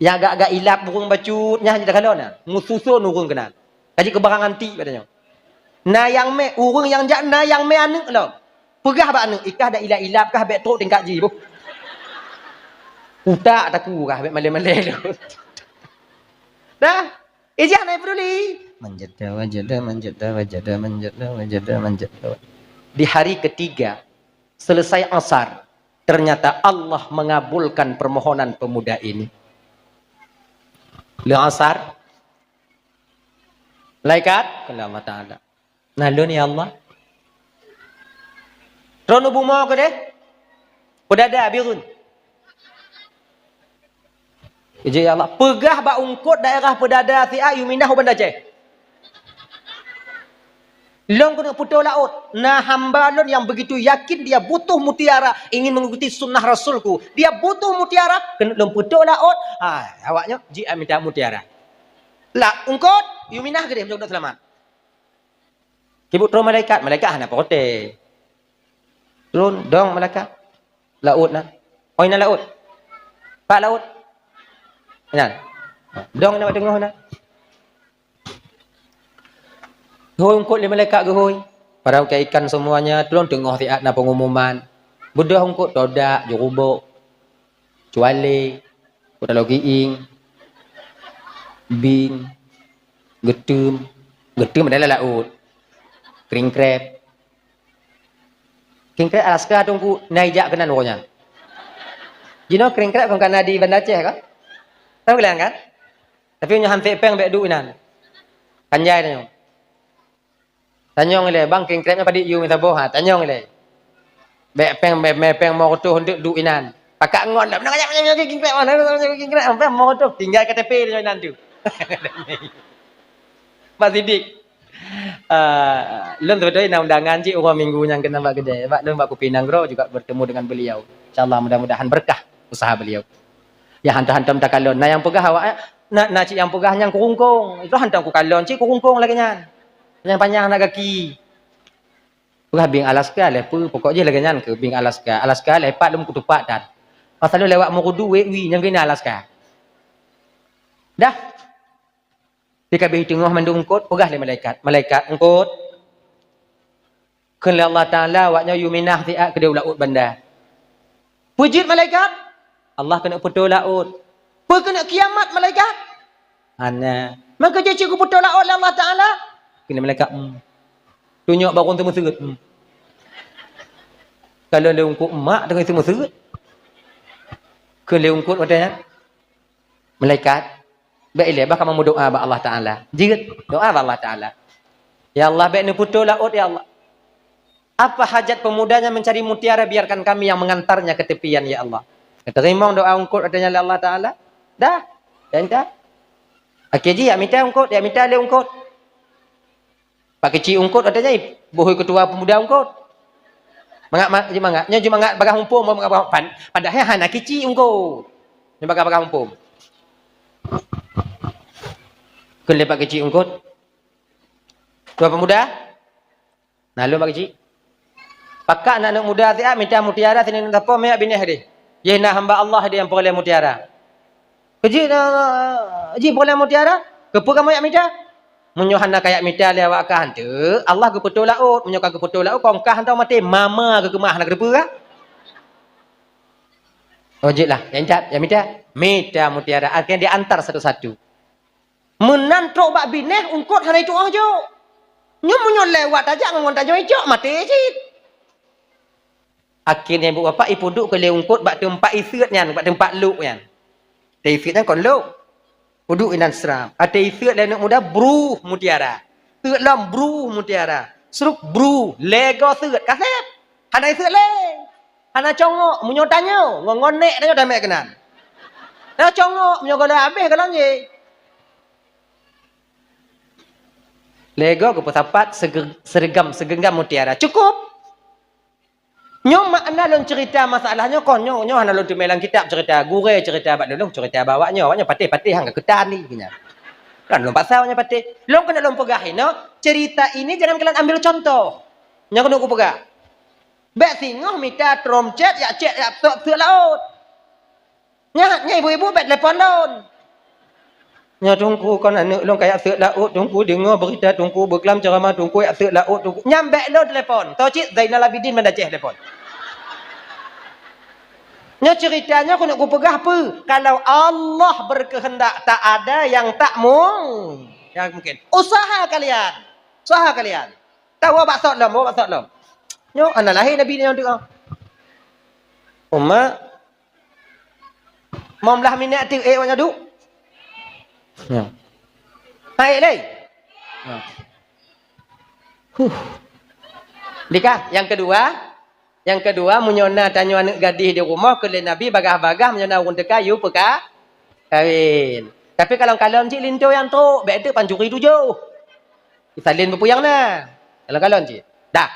yang agak-agak ilap burung bacutnya dak kalau na mususun urang kena kaji kebarangan ti katanya na yang me urang yang jak na yang me anek lo pegah ba anek ikah dak ilap-ilap kah bet truk tingkat ji bu utak taku kah bet malai-malai tu. Dah. Ijah naik peduli. Manjada wajada manjada wajada manjada wajada manjada. Di hari ketiga selesai asar ternyata Allah mengabulkan permohonan pemuda ini. Le asar malaikat kala Allah Taala. Nalun ya Allah. Rono bunga ke deh? Udah ada birun. Ije ya Allah, pegah ba ungkut daerah pedada si ayu mindah benda je. Long kena putus laut. Nah hamba lon yang begitu yakin dia butuh mutiara, ingin mengikuti sunnah Rasulku. Dia butuh mutiara, kena long putus laut. Awaknya ji minta mutiara. Lah ungkut, yu mindah ke dia untuk selamat. Kibut ro malaikat, malaikat hana prote. Turun dong malaikat. Laut nah. Oh ina laut. Pak laut. Nah, dong nak tengok nak. Hoi ungkut le malaikat ke hoi. Para ikan semuanya tolong tengok tiat na pengumuman. Budah ungkut todak, jurubuk, cuale, kutalogiing, bing, getum adalah laut. Kering krep. Kering krep Alaska tunggu naijak kenan pokoknya. You know kering krep kan kana di Banda Aceh kan? Tahu kalian kan? Tapi punya hantik peng bek du inan. Kanjai tanyong. Tanyong ile bang king krepnya padi you minta boh ha tanyong ile. Bek peng mau tu untuk du inan. Pakak ngon dak nak ajak king krep mana king krep peng mau tu tinggal KTP dia inan tu. Pak Sidik. Lun betul ina undangan ji orang minggu yang kena bak kedai. Bak lun bak Kupinang Gro juga bertemu dengan beliau. Insyaallah mudah-mudahan berkah usaha beliau. Ya hantam-hantam tak kalon. Nah yang pegah awak nak cik yang pegah yang kurungkung. Itu hantam ku kalon cik kurungkung lagi nyan. Yang panjang nak kaki. Pegah bing Alaska lepa pokok je lagi nyan ke bing Alaska. Alaska lepat lum kutupak dan. Pasal lewat murudu wi yang kena Alaska. Dah. Di kabeh tengah mandung ungkut pegah le malaikat. Malaikat ungkut. Kun Allah Taala awaknya yuminah tiak ke laut banda. Pujit malaikat. Allah kena putus laut. Kena kiamat malaikat. Ana. Maka dia cikgu putus laut Allah Ta'ala. Kena malaikat. Tunjuk barang tu meseret. Kalau dia ungkut emak dengan itu meseret. Kena ungkut macam malaikat. Baik ilah. Bahkan mamu doa Allah Ta'ala. Jirat. Doa Allah Ta'ala. Ya Allah baik ni putus laut ya Allah. Apa hajat pemudanya mencari mutiara biarkan kami yang mengantarnya ke tepian ya Allah. Terima doa ungkut adanya Allah Ta'ala. Dah. Dan dah. Okey ji, minta ungkut. Ya minta le ungkut. Pak kecil ungkut adanya. Bohoi ketua pemuda ungkut. Mangak. Nya cuma mangak bagah humpum. Padahal hana kecil ungkut. Nya bagah humpum. Kele pak kecil ungkut. Ketua pemuda. Nah lu pak kecil. Pakak anak muda dia minta mutiara sini nak apa mek binih dia. Ya nak hamba Allah dia yang peroleh mutiara. Ji peroleh mutiara? Kepa kamu yak minta? Menyohana kayak minta le awak kan tu. Allah ke putus laut, menyokan ke putus laut kau kah hantar mati mama ke kemah nak depa. Ojek lah, yang cat, yang mita mutiara. Akhirnya diantar satu-satu. Menantuk bak bineh ungkut hana itu aja. Nyo lewat aja ngon tanyo icok mati cik. Akhirnya ibu bapa ibu duduk ke leungkut bak tempat isut nyan, bak tempat luk nyan. Isut kon luk. Duduk inan seram. Ada isut dan muda bruh mutiara. Sut lam bruh mutiara. Seruk bruh lego sut kasep. Hana isut le. Hana congok munyo tanyo, ngonek tanyo dah mek kenan. Dah congok munyo gola habis kalau je. Lego ke pesapat segenggam mutiara. Cukup. Nyo makna lon cerita masalahnya kon nyo hana lon tumelang kitab cerita gure cerita bak dolong cerita bawanya awaknya patih-patih hang ketan ni punya. Kan lon pasalnya patih. Lon kena lon pegahin no. Cerita ini jangan kalian ambil contoh. Nyo kena ku pegah. Bek singoh minta tromcet ya cek ya tok laut. Nya ibu-ibu bek telepon lon. Nya tunggu kon anak long kayak sek laut tunggu dengar berita tunggu berkelam ceramah tunggu ya sek laut tunggu. Nyambek lo telepon. Tocik Zainal Abidin mana cek telepon. Nya ceritanya aku nak ku pegah apa? Kalau Allah berkehendak tak ada yang tak mungkin. Usaha kalian. Usaha kalian. Tahu bak sok lom. Nyo anak lahir Nabi ni yang tu. Umma momlah minat tu wanya duk. Ya. Hai lei. Ya. Dika, yang kedua munyona tanyo anak gadis di rumah ke Nabi bagah-bagah munyona urun tekayu peka kawin. Tapi kalau cik linto yang tu, beda pancuri tujuh. Salin berpuyang nah. Kalau cik. Dah.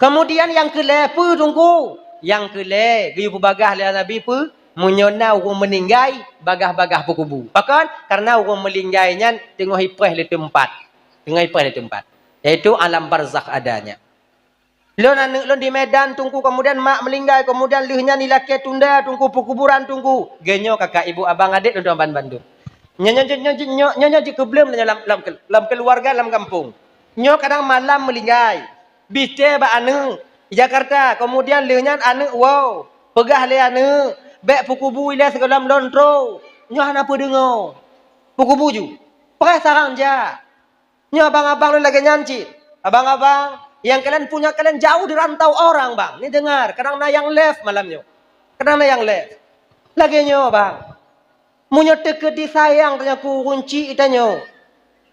Kemudian yang kelepu tunggu. Yang kele, giyu bagah le Nabi pu munyona urun meninggai bagah-bagah berkubu. Pakan karena urun melinggainya tengok hipreh di tempat. Yaitu alam barzakh adanya. Lon anak lon di Medan tunggu kemudian mak melinggai kemudian lihnya ni laki tunda tunggu perkuburan tunggu. Genyo kakak ibu abang adik don Bandung. Nyonya jika belum dalam keluarga dalam kampung. Nyo kadang malam melinggai. Bite ba anu Jakarta kemudian lihnya anu wow pegah le anu bek perkubu ile sekolah lontro. Nyo hana apa dengar. Perkubu ju. Perah sarang ja. Nyo abang-abang lu lagi nyanci. Abang-abang yang kalian punya kalian jauh di rantau orang bang. Ni dengar. Kadang na yang left malamnya. Kadang na yang left. Lagi nyo bang. Munyo teke disayang tanya ku kunci itanyo.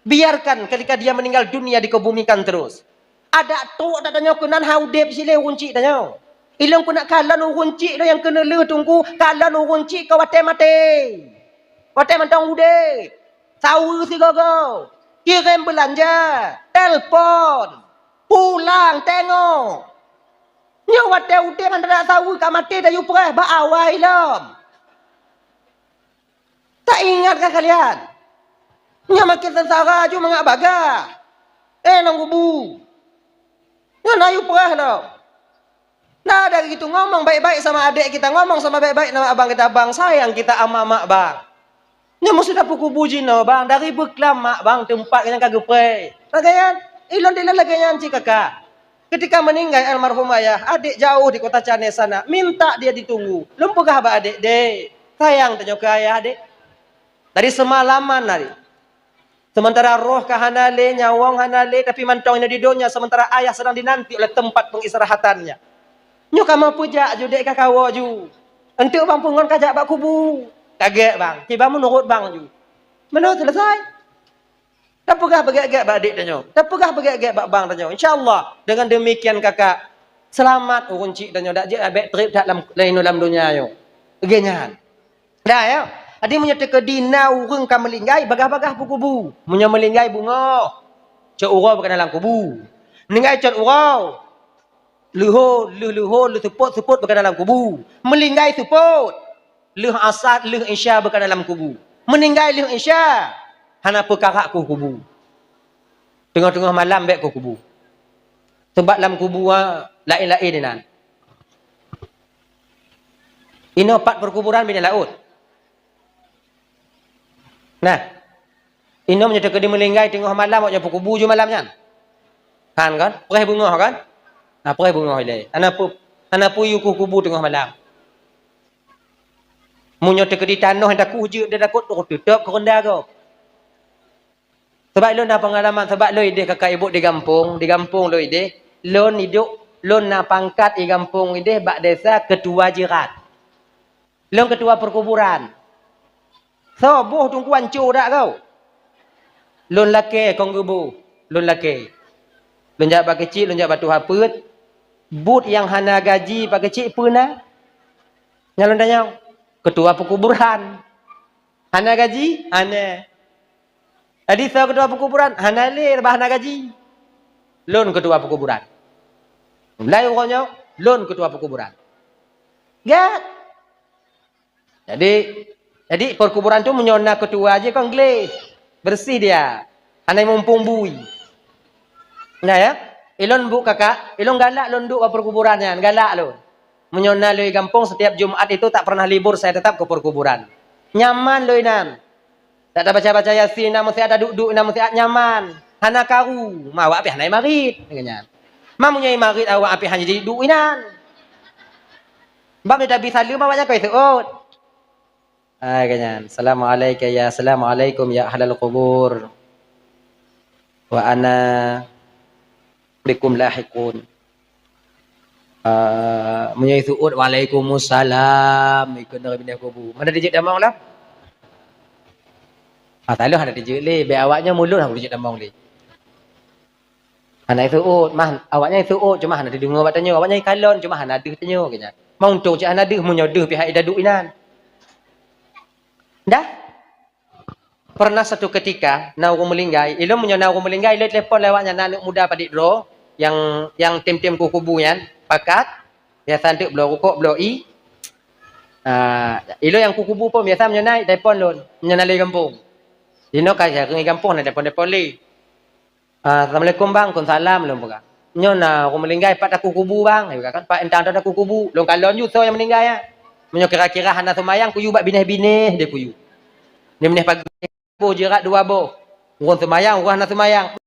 Biarkan ketika dia meninggal dunia dikebumikan terus. Ada tu ada tanya kenan haudep sile kunci tanya. Ilong ku nak kalan kunci lo yang kena le tunggu kalan kunci kau wate mate. Wate mantang udep. Sawu si gogo. Kirim belanja, telpon, pulang tengok. Nyawa teh udah kan tak tahu kat mati dah you perah ba awai lom. Tak ingatkah kalian? Nya makin sengsara ju mangak baga. Nang kubu. Nya na you perah dah. Nah dari gitu ngomong baik-baik sama adik kita, ngomong sama baik-baik sama abang kita, bang sayang kita ama mak bang. Nya mesti dapat kubuji no bang dari beklam mak bang tempat yang kagak pre. Lagayan ilon dia lagayan cik kakak. Ketika meninggal almarhum ayah, adik jauh di kota Cane sana, minta dia ditunggu. Lumpukah ba adik dek? Sayang tanya ke ayah adik. Dari semalaman hari. Sementara roh kahanale nyawang hanale tapi mantongnya di donya sementara ayah sedang dinanti oleh tempat pengistirahatannya. Nyo kamu puja ju dek kakawo ju. Entuk bang pungon kajak bak kubu. Kaget bang, tiba menurut bang ju. Menurut selesai. Tak pegah begak-gak bak adik tanya. Tak pegah begak-gak bak bang tanya. InsyaAllah dengan demikian kakak selamat urun cik tanya. Tak je abek trip tak dalam dunia yo. Beginian. Dah ya. Adi menyata ke dina urung kan melinggai bagah-bagah kubu. Munya melinggai bunga. Cak urau bukan dalam kubu. Melinggai cak urau. Luhur suput bukan dalam kubu. Melinggai suput. Lih asad, lih isya bukan dalam kubu. Meninggal lih isya. Hana perkara ku kubu. Tengah-tengah malam baik ku kubu. Sebab dalam kubu lain-lain ni nan. Ini 4 perkuburan bina laut. Nah. Ini menyatakan dia meninggal tengah malam waktu perkubu je malamnya. Kan? Perih bunga kan? Perih bunga ile. Ana Hana puyu ku kubu tengah malam. Munyo tekedi tanah hendak kujuk dia takut tutup ke rendah kau. Sebab lo nak pengalaman sebab lo ide kakak ibu di kampung lo ide, lo hidup lo nak pangkat di kampung ide bak desa ketua jirat. Lo ketua perkuburan. So boh tungku hancur dak kau. Lo laki kong gebu, lo laki. Lo jak bak kecil, lo jak batu haput. But yang hana gaji bak kecil puna. Nyalon tanya ketua perkuburan. Hana gaji? Hana. Tadi saya ketua perkuburan, hana le bahana gaji. Lon ketua perkuburan. Mulai orangnya, lon ketua perkuburan. Gak. Jadi perkuburan tu menyona ketua aja kan gles. Bersih dia. Hana mumpung bui. Nah ya, ilon bu kakak, ilon galak lon duk ke perkuburannya, galak lo. Menyona lo di kampung setiap Jumat itu tak pernah libur, saya tetap ke perkuburan. Nyaman lo inan. Tak ada baca-baca Yasin, namun saya ada duduk, namun saya nyaman. Hana karu, mawa api hana marit, katanya. Mamunya marit awak api hanya jadi duduk inan. Bab dia dah bisa lu mawanya kau itu. Katanya. Assalamualaikum ya ahlal qubur. Wa ana bikum lahiqun. Munya itu waalaikumsalam. Ikut dari bina kubur. Mana dijik damang lah? Tak ada ada dijik le, be awaknya mulut hang dijik damang le. Anak itu mah awaknya itu cuma hana didengar bat tanya, awaknya kalon cuma hana deuh tanya kenya. Mau tu cak hana deuh munyo deuh pihak ida duk inan. Dah. Pernah satu ketika nau melinggai, ilmu munyo nau melinggai le telefon lewatnya anak muda padik dro yang tim-tim kukubunya pakat biasa nduk belo rukuk belo i. Ilo yang kukubu pun biasa munyo naik telefon lon, munyo nalai kampung. Dino kaya ke kampung na telefon le. Assalamualaikum bang, Waalaikumsalam lom buka. Nyo na aku melinggai pat aku kubu bang. Ayo kan pak entang aku kubu. Long kalon yu so yang meninggal ya. Menyo kira-kira hana semayang kuyu bak bineh-bineh dia kuyu. Dia meneh pagi bo jerat dua bo. Urang semayang, urang hana semayang.